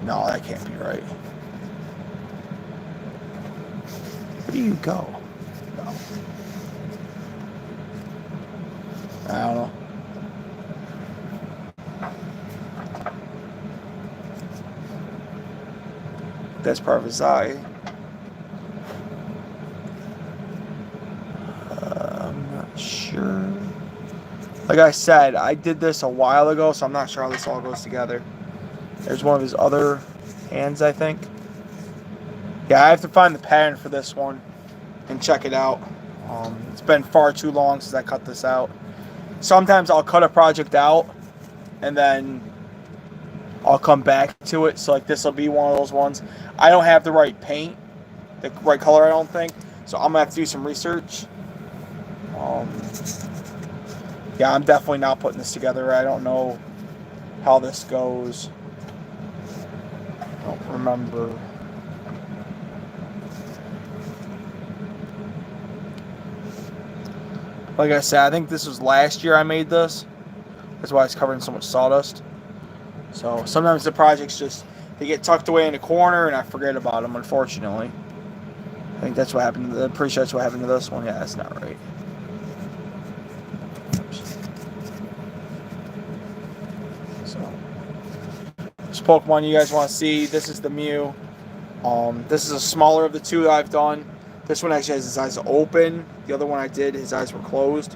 Speaker 1: No, that can't be right. Where do you go? No. I don't know. That's part of his eye. I'm not sure. Like I said, I did this a while ago, so I'm not sure how this all goes together. There's one of his other hands, I think. Yeah, I have to find the pattern for this one and check it out. It's been far too long since I cut this out. Sometimes I'll cut a project out and then I'll come back to it. So like this will be one of those ones. I don't have the right paint, the right color, I don't think. So I'm gonna have to do some research. Yeah, I'm definitely not putting this together. I don't know how this goes. I don't remember. Like I said, I think this was last year I made this. That's why it's covered in so much sawdust. So sometimes the projects just, they get tucked away in a corner and I forget about them, unfortunately. I think that's what happened. I'm pretty sure that's what happened to this one. Yeah, that's not right. So, this Pokemon you guys want to see, this is the Mew. This is a smaller of the two that I've done. This one actually has his eyes open. The other one I did, his eyes were closed.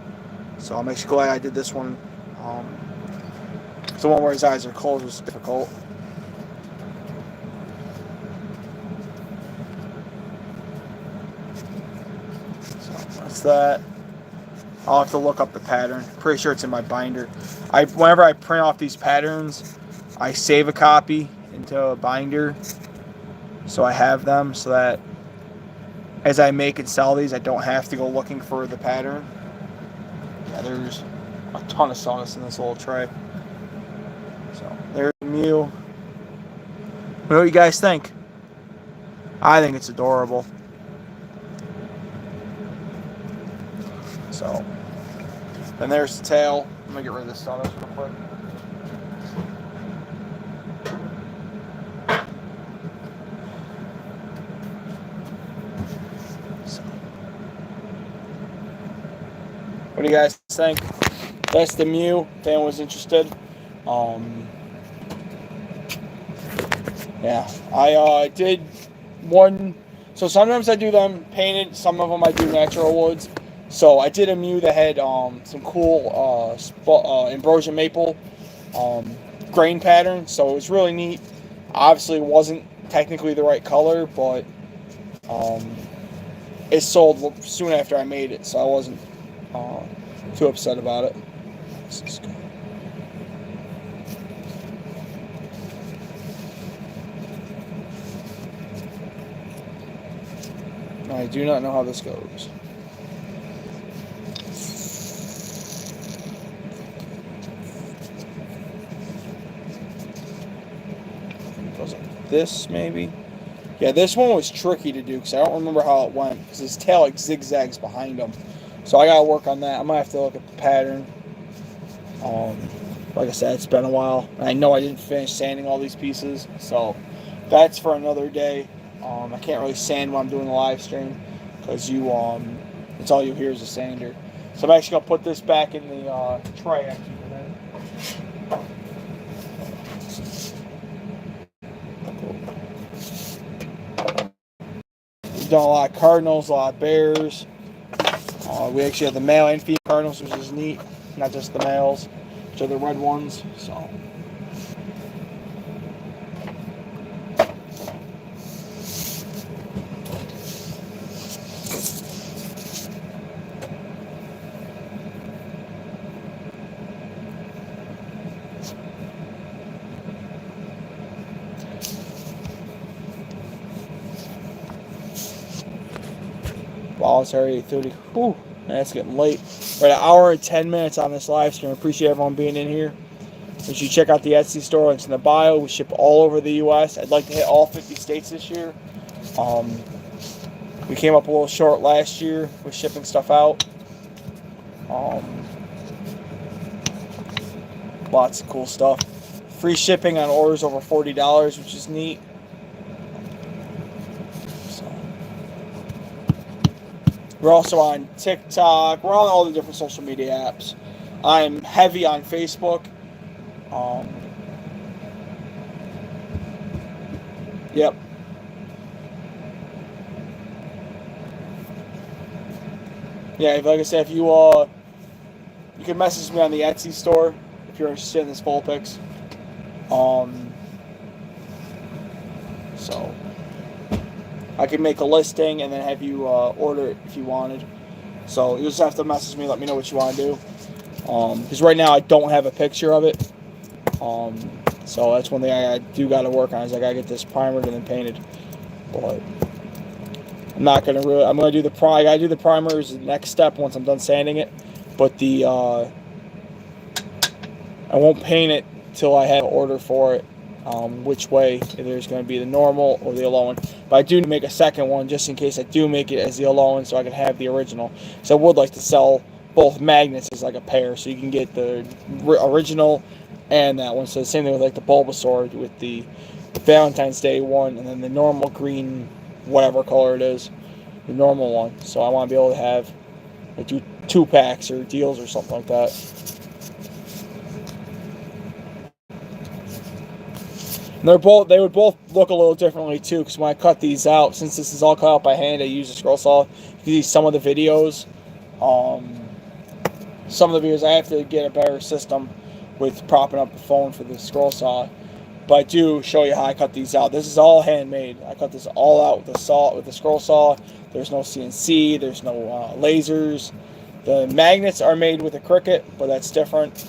Speaker 1: So I'm actually glad I did this one. The one where his eyes are closed was difficult. So that's that. I'll have to look up the pattern. Pretty sure it's in my binder. Whenever I print off these patterns, I save a copy into a binder. So I have them so that as I make and sell these, I don't have to go looking for the pattern. Yeah, there's a ton of sawdust in this little tray. So there's Mew. What do you guys think? I think it's adorable. So then there's the tail. I'm gonna get rid of this sawdust real quick. What do you guys think? That's the Mew. If anyone was interested. Yeah, I did one. So sometimes I do them painted. Some of them I do natural woods. So I did a Mew that had some cool ambrosia maple grain pattern. So it was really neat. Obviously, it wasn't technically the right color, but it sold soon after I made it, so I wasn't too upset about it. I do not know how this goes. It goes like this, maybe. Yeah, this one was tricky to do because I don't remember how it went because his tail like zigzags behind him. So I gotta work on that. I might have to look at the pattern. Like I said, it's been a while. I know I didn't finish sanding all these pieces, so that's for another day. I can't really sand when I'm doing a live stream because it's all you hear is a sander. So I'm actually gonna put this back in the tray I keep it in. We've done a lot of cardinals, a lot of bears. We actually have the male and female cardinals, which is neat. Not just the males, which are the red ones. So. Wow, it's already 8:30. Whew, man, it's getting late. We're at 1 hour and 10 minutes on this live stream. Appreciate everyone being in here. Make sure you check out the Etsy store. Links in the bio. We ship all over the U.S. I'd like to hit all 50 states this year. We came up a little short last year with shipping stuff out. Lots of cool stuff. Free shipping on orders over $40, which is neat. We're also on TikTok. We're on all the different social media apps. I'm heavy on Facebook. Yep. Yeah, like I said, if you you can message me on the Etsy store if you're interested in this vulpix. So I can make a listing and then have you order it if you wanted. So you just have to message me, let me know what you want to do. Because right now I don't have a picture of it. So that's one thing I do got to work on, is I got to get this primered and then painted. But I'm not gonna really. I'm gonna do the I gotta do the primer as the next step once I'm done sanding it. But the I won't paint it till I have an order for it. Which way there's going to be the normal or the Alolan. But I do make a second one just in case I do make it as the Alolan, so I can have the original. So I would like to sell both magnets as like a pair, so you can get the original and that one. So the same thing with like the Bulbasaur with the Valentine's Day one, and then the normal green, whatever color it is, the normal one. So I want to be able to have like do 2-packs or deals or something like that. And they would both look a little differently too, because when I cut these out, since this is all cut out by hand, I use a scroll saw. You can see some of the videos. Some of the videos I have to get a better system with propping up the phone for the scroll saw. But I do show you how I cut these out. This is all handmade. I cut this all out with the scroll saw. There's no CNC. There's no lasers. The magnets are made with a Cricut, but that's different.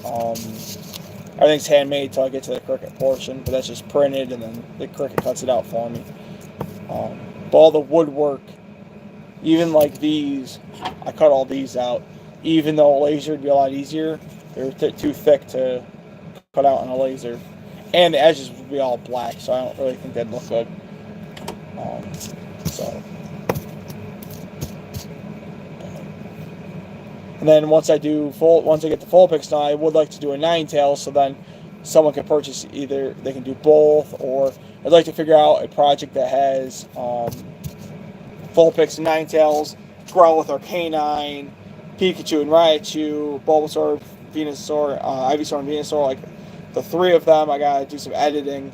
Speaker 1: Everything's handmade till I get to the Cricut portion, but that's just printed, and then the Cricut cuts it out for me. But all the woodwork, even like these, I cut all these out. Even though a laser would be a lot easier, they're too thick to cut out on a laser. And the edges would be all black, so I don't really think they'd look good. And then once I get the vulpix done, I would like to do a 9-tail, so then someone can purchase either, they can do both, or I'd like to figure out a project that has vulpix and 9-tails, Growlithe or Canine, Pikachu and Raichu, Bulbasaur, Venusaur, Ivysaur and Venusaur, like the 3 of them. I gotta do some editing,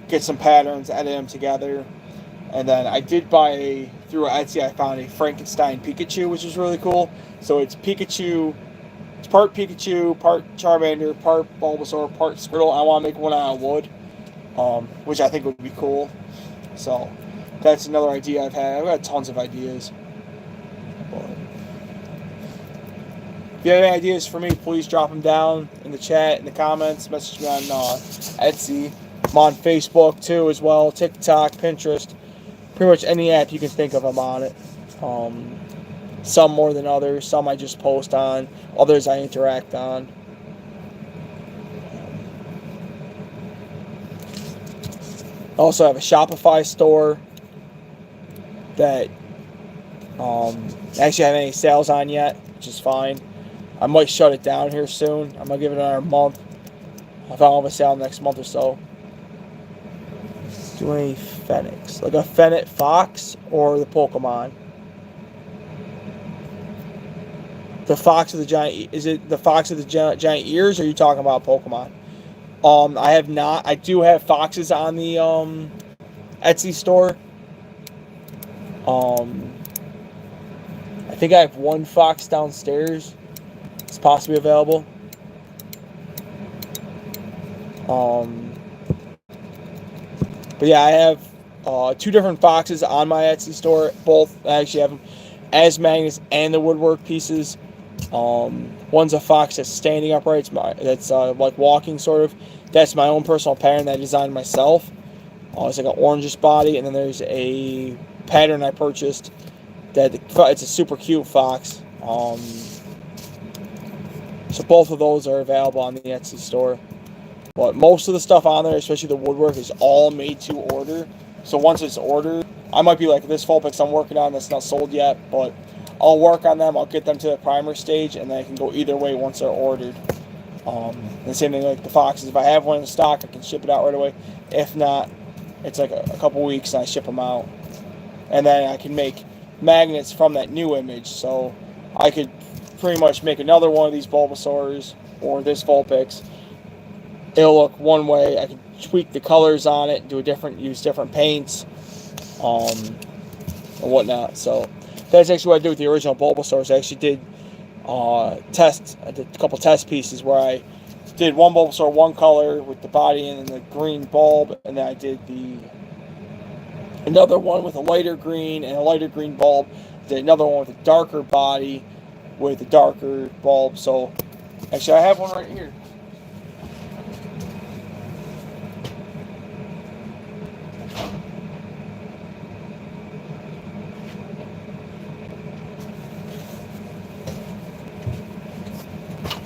Speaker 1: get some patterns, edit them together. And then I did buy, through Etsy, I found a Frankenstein Pikachu, which is really cool. So it's Pikachu, it's part Pikachu, part Charmander, part Bulbasaur, part Squirtle. I want to make one out of wood, which I think would be cool. So that's another idea I've had. I've got tons of ideas. But if you have any ideas for me, please drop them down in the chat, in the comments. Message me on Etsy. I'm on Facebook too as well, TikTok, Pinterest. Pretty much any app you can think of, I'm on it. Some more than others. Some I just post on. Others I interact on. I also have a Shopify store that actually have any sales on yet, which is fine. I might shut it down here soon. I'm going to give it another month. If I don't have a sale next month or so. Do any Fenix, like a Fennec Fox or the Pokemon? The Fox with the giant, is it the Fox with the giant ears, or are you talking about Pokemon? I have not. I do have foxes on the Etsy store. I think I have one fox downstairs. It's possibly available. But yeah, I have 2 different foxes on my Etsy store. Both, I actually have them as magnets and the woodwork pieces. One's a fox that's standing upright. That's like walking sort of. That's my own personal pattern that I designed myself. It's like an orangish body, and then there's a pattern I purchased that it's a super cute fox. So both of those are available on the Etsy store. But most of the stuff on there, especially the woodwork, is all made to order. So once it's ordered, I might be like, this vulpix I'm working on that's not sold yet, but I'll work on them. I'll get them to the primer stage, and then I can go either way once they're ordered. The same thing like the foxes. If I have one in stock, I can ship it out right away. If not, it's like a couple weeks and I ship them out. And then I can make magnets from that new image. So I could pretty much make another one of these Bulbasaurs or this vulpix. It'll look one way. I can tweak the colors on it, use different paints, and whatnot. So that's actually what I did with the original Bulbasaur. I actually did test. I did a couple test pieces where I did one Bulbasaur one color with the body and the green bulb, and then I did another one with a lighter green and a lighter green bulb. Did another one with a darker body with a darker bulb. So actually, I have one right here.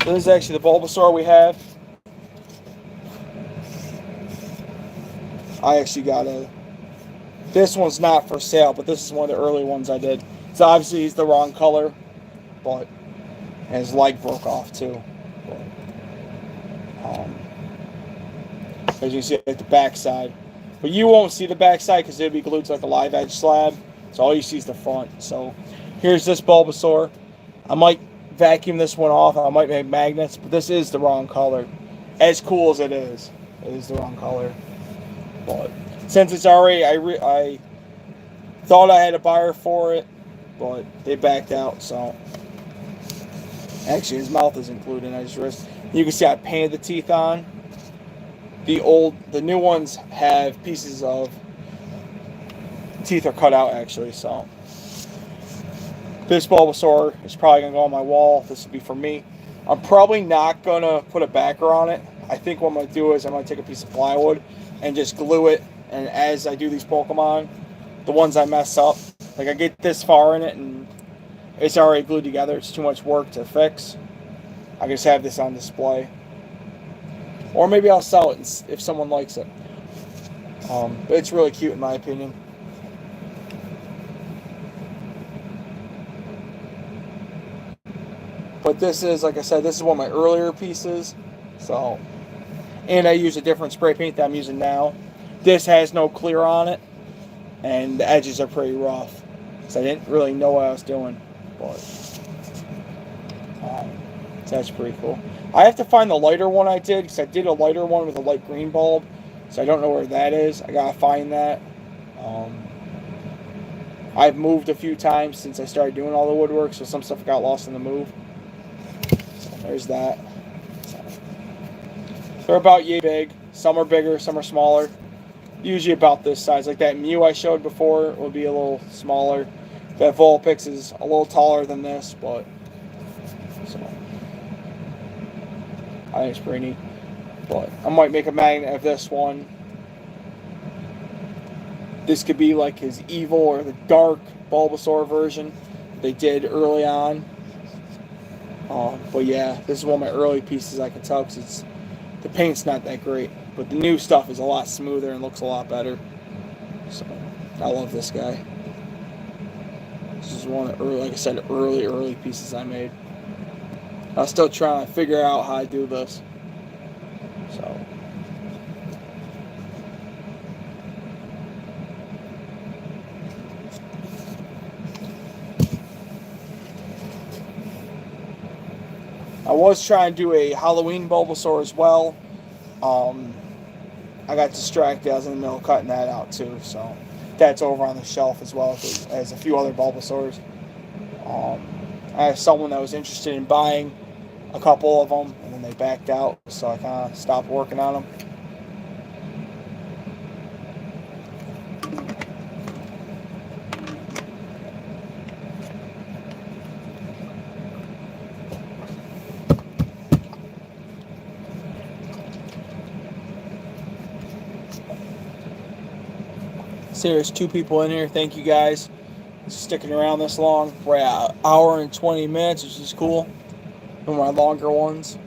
Speaker 1: This is actually the Bulbasaur we have. I actually got this one's not for sale, but this is one of the early ones I did. So obviously he's the wrong color, but his leg broke off too. But, as you can see at the back side. But you won't see the back side because it'll be glued to like a live edge slab. So all you see is the front. So here's this Bulbasaur. I might vacuum this one off. I might make magnets, but this is the wrong color. As cool as it is the wrong color. But since it's already, I thought I had a buyer for it, but they backed out. So actually, his mouth is included. I just realized. You can see I painted the teeth on. The new ones have pieces of teeth are cut out actually. So this Bulbasaur is probably gonna go on my wall. This will be for me. I'm probably not gonna put a backer on it. I think what I'm gonna do is I'm gonna take a piece of plywood and just glue it. And as I do these Pokemon, the ones I mess up, like I get this far in it and it's already glued together. It's too much work to fix. I can just have this on display. Or maybe I'll sell it if someone likes it. But it's really cute in my opinion. But this is, like I said, this is one of my earlier pieces. So, and I use a different spray paint that I'm using now. This has no clear on it. And the edges are pretty rough. So I didn't really know what I was doing. But so that's pretty cool. I have to find the lighter one I did, because I did a lighter one with a light green bulb. So I don't know where that is. I gotta find that. I've moved a few times since I started doing all the woodwork, so some stuff got lost in the move. So there's that. So they're about yay big. Some are bigger, some are smaller. Usually about this size. Like that Mew I showed before will be a little smaller. That Vulpix is a little taller than this, but so I think it's pretty neat. But I might make a magnet of this one. This could be like his evil or the dark Bulbasaur version they did early on. But yeah, this is one of my early pieces I can tell because the paint's not that great. But the new stuff is a lot smoother and looks a lot better. So I love this guy. This is one of the early, like I said, early pieces I made. I'm still trying to figure out how I do this. So I was trying to do a Halloween Bulbasaur as well. I got distracted. I was in the middle of cutting that out too. So that's over on the shelf as well as a few other Bulbasaurs. I have someone that was interested in buying a couple of them, and then they backed out, so I kind of stopped working on them. See, there's 2 people in here. Thank you guys for sticking around this long. We're at an hour and 20 minutes, which is cool. One of my longer ones.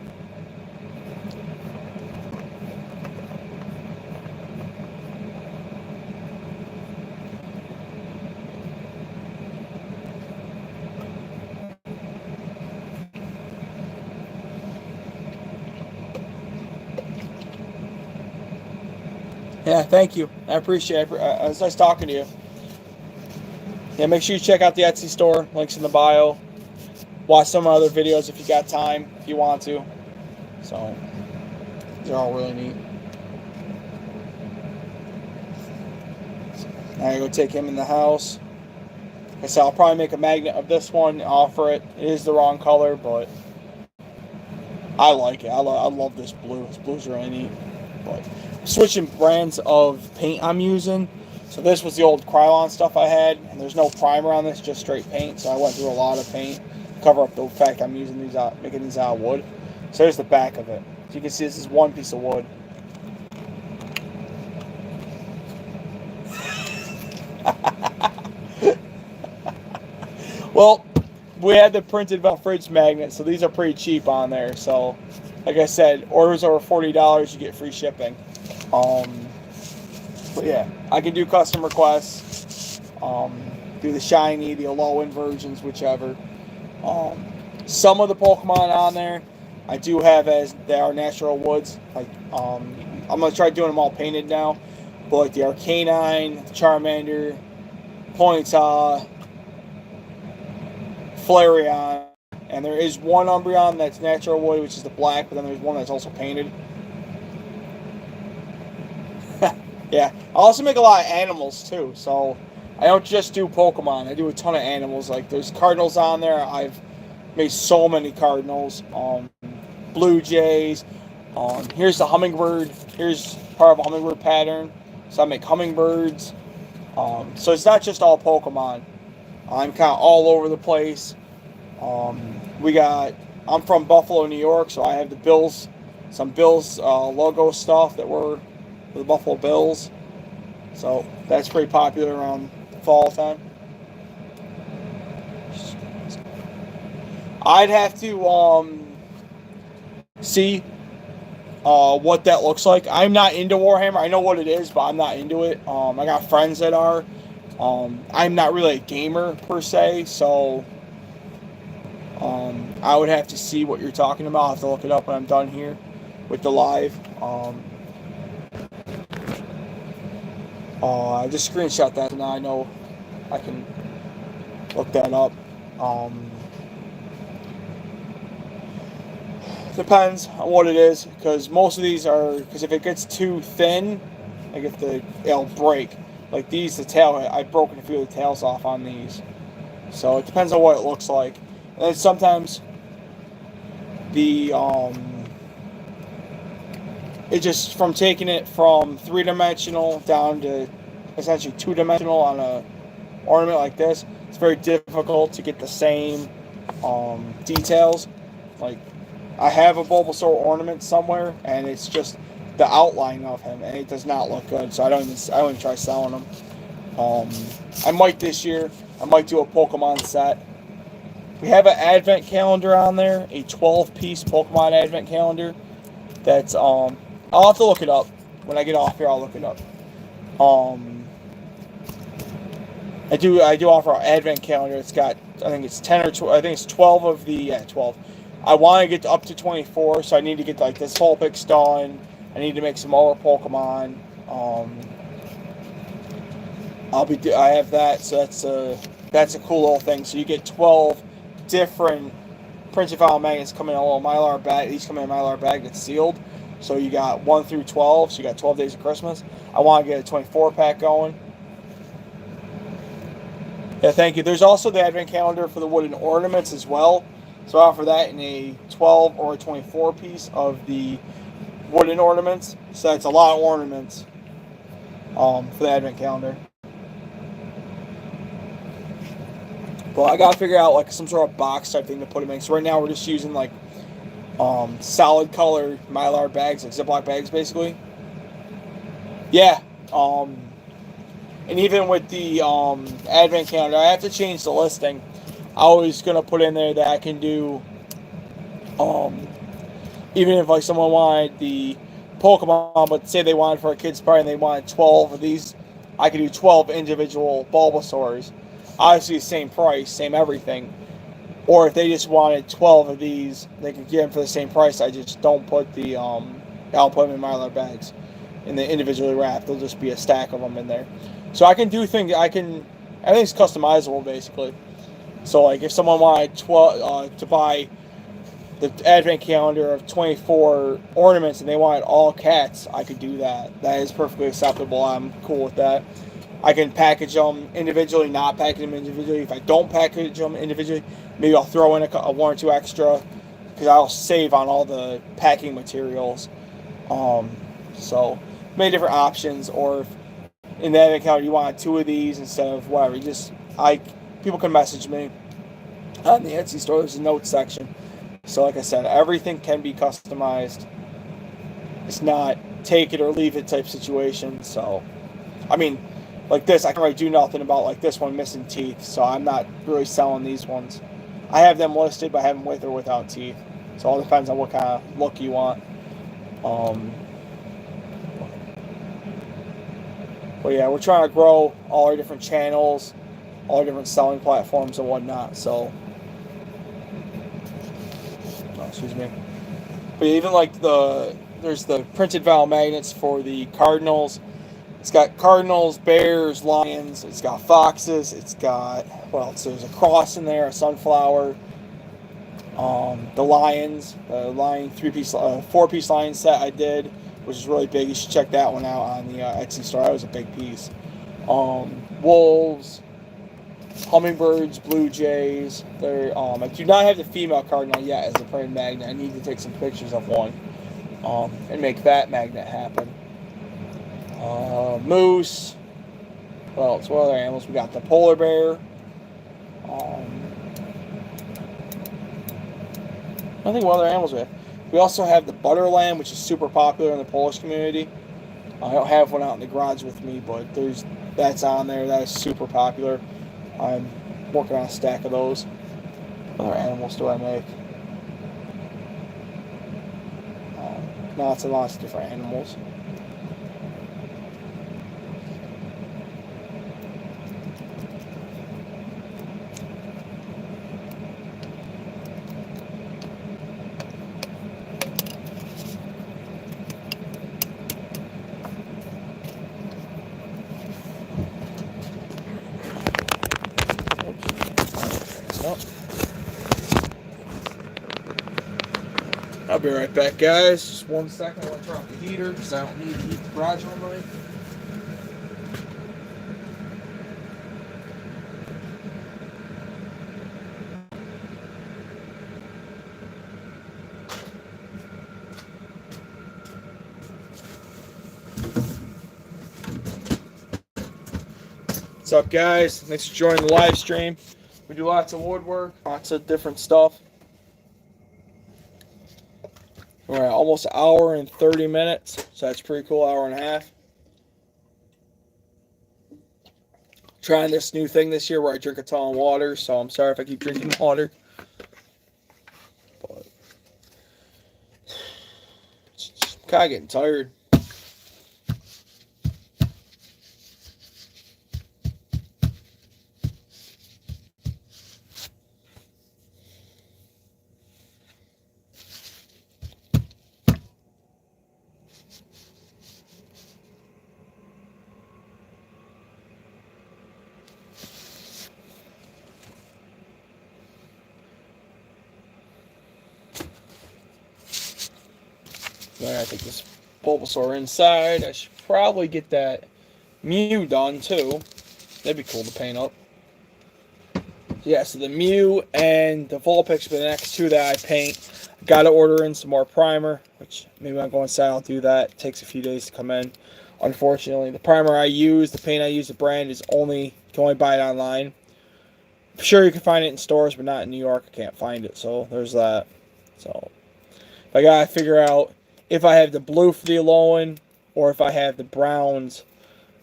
Speaker 1: Yeah, thank you. I appreciate it. It's nice talking to you. Yeah, make sure you check out the Etsy store. Links in the bio. Watch some other videos if you got time, if you want to. So, they're all really neat. I gotta go take him in the house. Like I said, I'll probably make a magnet of this one, offer it. It is the wrong color, but I like it. I love this blue. This blue's really neat. But switching brands of paint I'm using. So this was the old Krylon stuff I had, and there's no primer on this, just straight paint. So I went through a lot of paint to cover up the fact I'm using these out, making these out of wood. So there's the back of it. So you can see this is one piece of wood. Well, we had the printed fridge magnet, so these are pretty cheap on there. So, like I said, orders over $40, you get free shipping. But yeah, I can do custom requests, do the shiny, the low-end versions, whichever. Some of the Pokemon on there, I do have as they are natural woods. Like, I'm gonna try doing them all painted now. But like the Arcanine, the Charmander, Ponyta, Flareon, and there is one Umbreon that's natural wood, which is the black, but then there's one that's also painted. Yeah, I also make a lot of animals too, so I don't just do Pokemon. I do a ton of animals. Like there's cardinals on there. I've made so many cardinals. Blue jays. Here's the hummingbird. Here's part of a hummingbird pattern. So I make hummingbirds. So it's not just all Pokemon. I'm kind of all over the place. I'm from Buffalo, New York, so I have the Bills, some Bills logo stuff that were the Buffalo Bills. So that's pretty popular around the fall time. I'd have to see what that looks like. I'm not into Warhammer. I know what it is, but I'm not into it. I got friends that are. I'm not really a gamer per se, so I would have to see what you're talking about. I'll have to look it up when I'm done here with the live. I just screenshot that, and now I know I can look that up. Depends on what it is, because most of these are, because if it gets too thin, like if it'll break. Like these, the tail, I've broken a few of the tails off on these. So it depends on what it looks like. And then sometimes it just, from taking it from 3-dimensional down to essentially 2-dimensional on a ornament like this, it's very difficult to get the same details. Like I have a Bulbasaur ornament somewhere, and it's just the outline of him, and it does not look good. So I don't even try selling them. I might this year. I might do a Pokemon set. We have an advent calendar on there, a 12-piece Pokemon advent calendar. That's I'll have to look it up when I get off here. I'll look it up. I do offer an advent calendar. It's got, I think it's 10 or 12. I think it's 12 of the 12. I want to get up to 24, so I need to get like this vulpix done. I need to make some more Pokemon. I have that, so that's a cool little thing. So you get 12 different printed file magnets coming in a little Mylar bag. These come in a Mylar bag that's sealed. So you got 1 through 12. So you got 12 days of Christmas. I want to get a 24 pack going. Yeah, thank you. There's also the advent calendar for the wooden ornaments as well. So I offer that in a 12 or a 24 piece of the wooden ornaments. So that's a lot of ornaments for the advent calendar. But I gotta figure out like some sort of box type thing to put them in. So right now we're just using like solid color Mylar bags, like Ziploc bags basically. Yeah. And even with the advent calendar, I have to change the listing. I was gonna put in there that I can do even if like someone wanted the Pokemon, but say they wanted for a kid's party and they wanted 12 of these, I could do 12 individual Bulbasaurs. Obviously the same price, same everything. Or if they just wanted 12 of these, they could get them for the same price. I just don't put the I'll put them in Mylar bags and they individually wrapped. There'll just be a stack of them in there. So I can do things. Everything's customizable basically. So like if someone wanted to buy the advent calendar of 24 ornaments and they wanted all cats, I could do that. That is perfectly acceptable. I'm cool with that. I can package them individually, not package them individually. If I don't package them individually, maybe I'll throw in a one or two extra because I'll save on all the packing materials. So many different options. Or if in that account you want two of these instead of whatever, people can message me on the Etsy store. There's a notes section. So like I said, everything can be customized. It's not take it or leave it type situation. So, I mean, like this, I can really do nothing about like this one missing teeth. So I'm not really selling these ones. I have them listed, but I have them with or without teeth. So it all depends on what kind of look you want. But yeah, we're trying to grow all our different channels, all our different selling platforms and whatnot. So, excuse me. But even like there's the printed vinyl magnets for the Cardinals. It's got Cardinals, Bears, Lions. It's got Foxes. It's got, well, there's a cross in there, a sunflower. The Lions, the Lion 4-piece Lion set I did, which is really big. You should check that one out on the Etsy store. That was a big piece. Wolves, hummingbirds, blue jays. I do not have the female cardinal yet as a printed magnet. I need to take some pictures of one and make that magnet happen. Moose. Well, it's what other animals? We got the polar bear. I think what other animals we have. We also have the butter lamb, which is super popular in the Polish community. I don't have one out in the garage with me, but that's on there. That is super popular. I'm working on a stack of those. What other animals do I make? Lots and lots of different animals. I'll be right back, guys. Just 1 second. I want to turn off the heater because I don't need to heat the garage all night. What's up, guys? Thanks for joining the live stream. We do lots of woodwork, lots of different stuff. We're at almost an hour and 30 minutes, so that's pretty cool, hour and a half. Trying this new thing this year where I drink a ton of water, so I'm sorry if I keep drinking water. But I'm kind of getting tired. I gotta take this Bulbasaur inside. I should probably get that Mew done too. That'd be cool to paint up. Yeah, so the Mew and the vulpix are the next two that I paint. I gotta order in some more primer, which maybe I'll go inside. I'll do that. It takes a few days to come in. Unfortunately, the primer I use, the paint I use, the brand is you can only buy it online. I'm sure you can find it in stores, but not in New York. I can't find it, so there's that. So I gotta figure out if I have the blue for the Alolan, or if I have the browns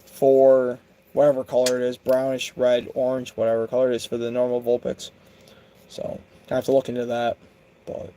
Speaker 1: for whatever color it is, brownish, red, orange, whatever color it is for the normal Vulpix. So I have to look into that. But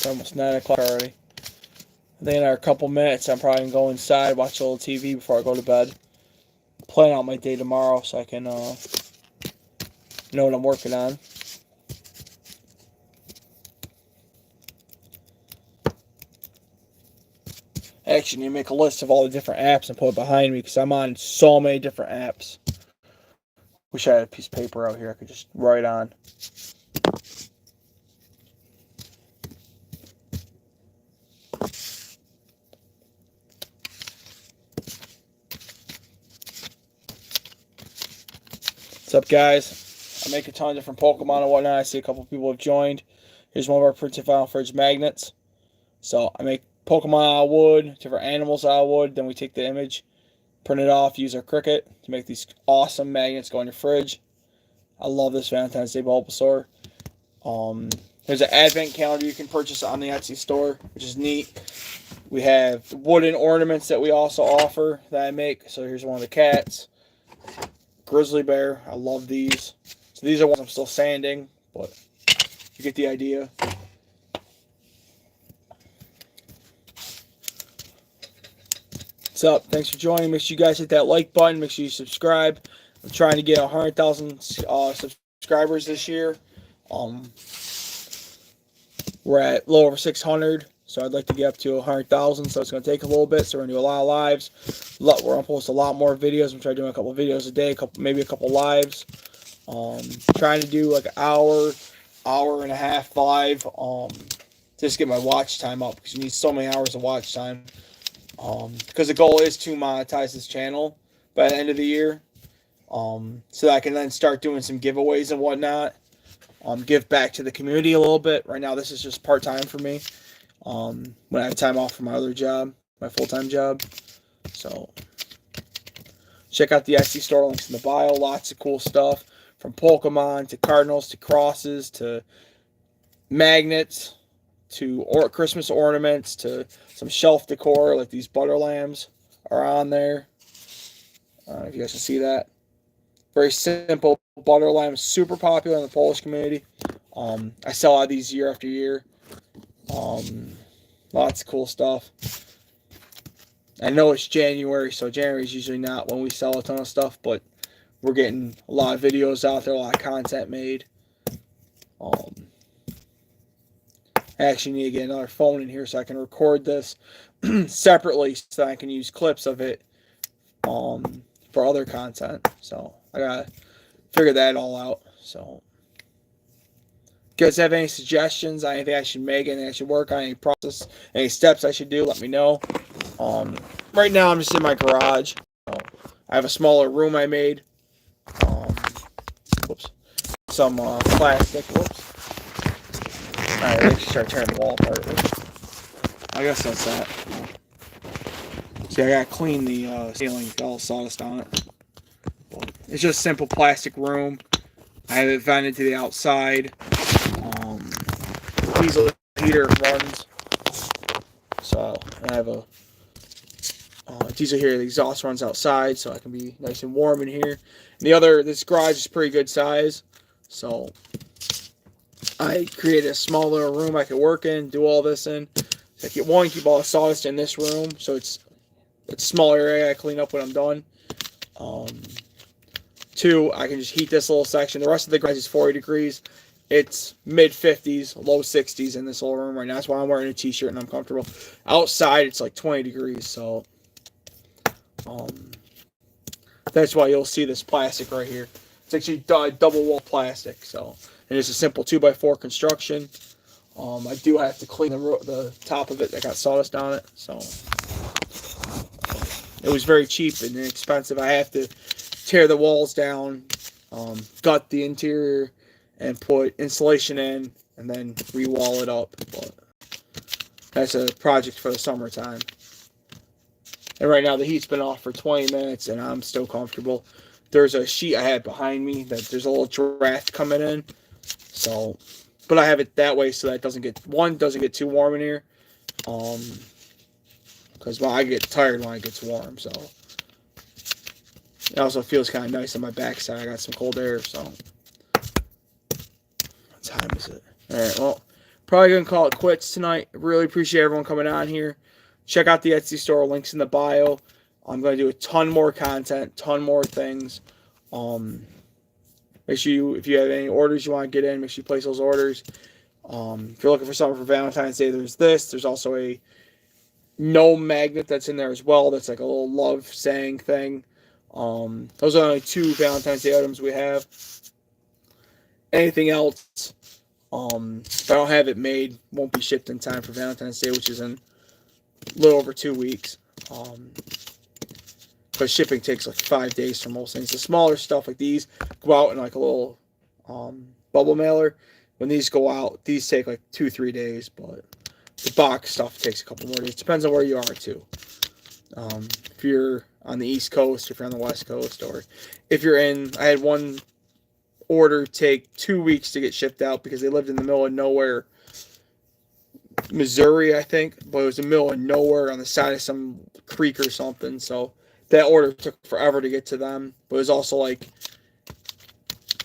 Speaker 1: It's almost 9 o'clock already. I think in a couple minutes, I'm probably going to go inside, watch a little TV before I go to bed. Plan out my day tomorrow so I can know what I'm working on. Actually, you make a list of all the different apps and put it behind me because I'm on so many different apps. Wish I had a piece of paper out here I could just write on. What's up, guys? I make a ton of different Pokemon and whatnot. I see a couple people have joined. Here's one of our printed Final Fridge magnets. So I make Pokemon out of wood, different animals out of wood. Then we take the image, print it off, use our Cricut to make these awesome magnets go in your fridge. I love this Valentine's Day Bulbasaur. There's an advent calendar you can purchase on the Etsy store, which is neat. We have wooden ornaments that we also offer that I make. So here's one of the cats. Grizzly bear. I love these. So these are ones I'm still sanding, but you get the idea. What's up? Thanks for joining. Make sure you guys hit that like button. Make sure you subscribe. I'm trying to get 100,000 subscribers this year. We're at a little over 600, so I'd like to get up to 100,000. So it's going to take a little bit. So we're going to do a lot of lives. We're going to post a lot more videos. I'm trying to do a couple of videos a day, maybe a couple lives. Trying to do like an hour and a half live. Just get my watch time up because you need so many hours of watch time. Because the goal is to monetize this channel by the end of the year. So that I can then start doing some giveaways and whatnot. Give back to the community a little bit. Right now, this is just part-time for me. When I have time off from my other job, my full-time job. So, check out the Etsy store, links in the bio. Lots of cool stuff. From Pokemon, to Cardinals, to crosses, to magnets, to Christmas ornaments, to some shelf decor, like these butter lambs are on there. I don't know if you guys can see that. Very simple butter lamb, super popular in the Polish community. I sell out these year after year. Lots of cool stuff. I know it's January, so January is usually not when we sell a ton of stuff, but we're getting a lot of videos out there, a lot of content made. I actually need to get another phone in here so I can record this separately so I can use clips of it for other content. So I gotta figure that all out. So if you guys have any suggestions on anything I should make, anything I should work on, any process, any steps I should do, let me know. Right now I'm just in my garage. I have a smaller room I made. Whoops. Some plastic. Whoops. Alright, let's start tearing the wall apart. I guess that's that. See, I gotta clean the ceiling, got all sawdust on it. It's just a simple plastic room. I have it vented to the outside. Diesel heater runs. So I have a diesel heater. The exhaust runs outside, so I can be nice and warm in here. And this garage is pretty good size, so I created a small little room I could work in, do all this in. So I keep all the sawdust in this room, so it's a smaller area I clean up when I'm done. 2, I can just heat this little section. The rest of the garage is 40 degrees. It's mid-50s, low 60s in this little room right now. That's why I'm wearing a t-shirt and I'm comfortable. Outside, it's like 20 degrees, so that's why you'll see this plastic right here. It's actually double-wall plastic, so and it's a simple 2x4 construction. I do have to clean the top of it that got sawdust on it, so it was very cheap and inexpensive. I have to tear the walls down, gut the interior, and put insulation in, and then re-wall it up. But that's a project for the summertime. And right now the heat's been off for 20 minutes, and I'm still comfortable. There's a sheet I had behind me that there's a little draft coming in. So, but I have it that way so that it doesn't get too warm in here. Because I get tired when it gets warm, so. It also feels kind of nice on my backside. I got some cold air, so. What time is it? Alright, well, probably going to call it quits tonight. Really appreciate everyone coming on here. Check out the Etsy store. Links in the bio. I'm going to do a ton more content, ton more things. Make sure if you have any orders you want to get in, make sure you place those orders. If you're looking for something for Valentine's Day, there's this. There's also a no magnet that's in there as well. That's like a little love saying thing. Those are only 2 Valentine's Day items we have. Anything else, if I don't have it made, won't be shipped in time for Valentine's Day, which is in a little over 2 weeks. But shipping takes like 5 days for most things. The smaller stuff like these go out in like a little bubble mailer. When these go out, these take like 2-3 days, but the box stuff takes a couple more days. Depends on where you are too. If you're on the East Coast, if you're on the West Coast, or if you're in, I had one order take 2 weeks to get shipped out because they lived in the middle of nowhere, Missouri, I think, but it was in the middle of nowhere on the side of some creek or something. So that order took forever to get to them, but it was also like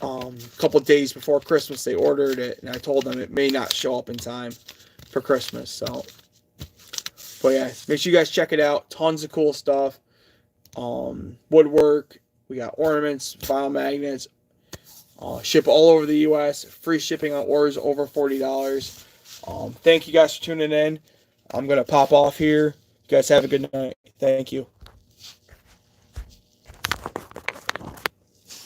Speaker 1: a couple days before Christmas they ordered it, and I told them it may not show up in time for Christmas. So, but yeah, make sure you guys check it out. Tons of cool stuff. Woodwork. We got ornaments, file magnets. Ship all over the U.S. Free shipping on orders over $40. Thank you guys for tuning in. I'm gonna pop off here. You guys have a good night. Thank you.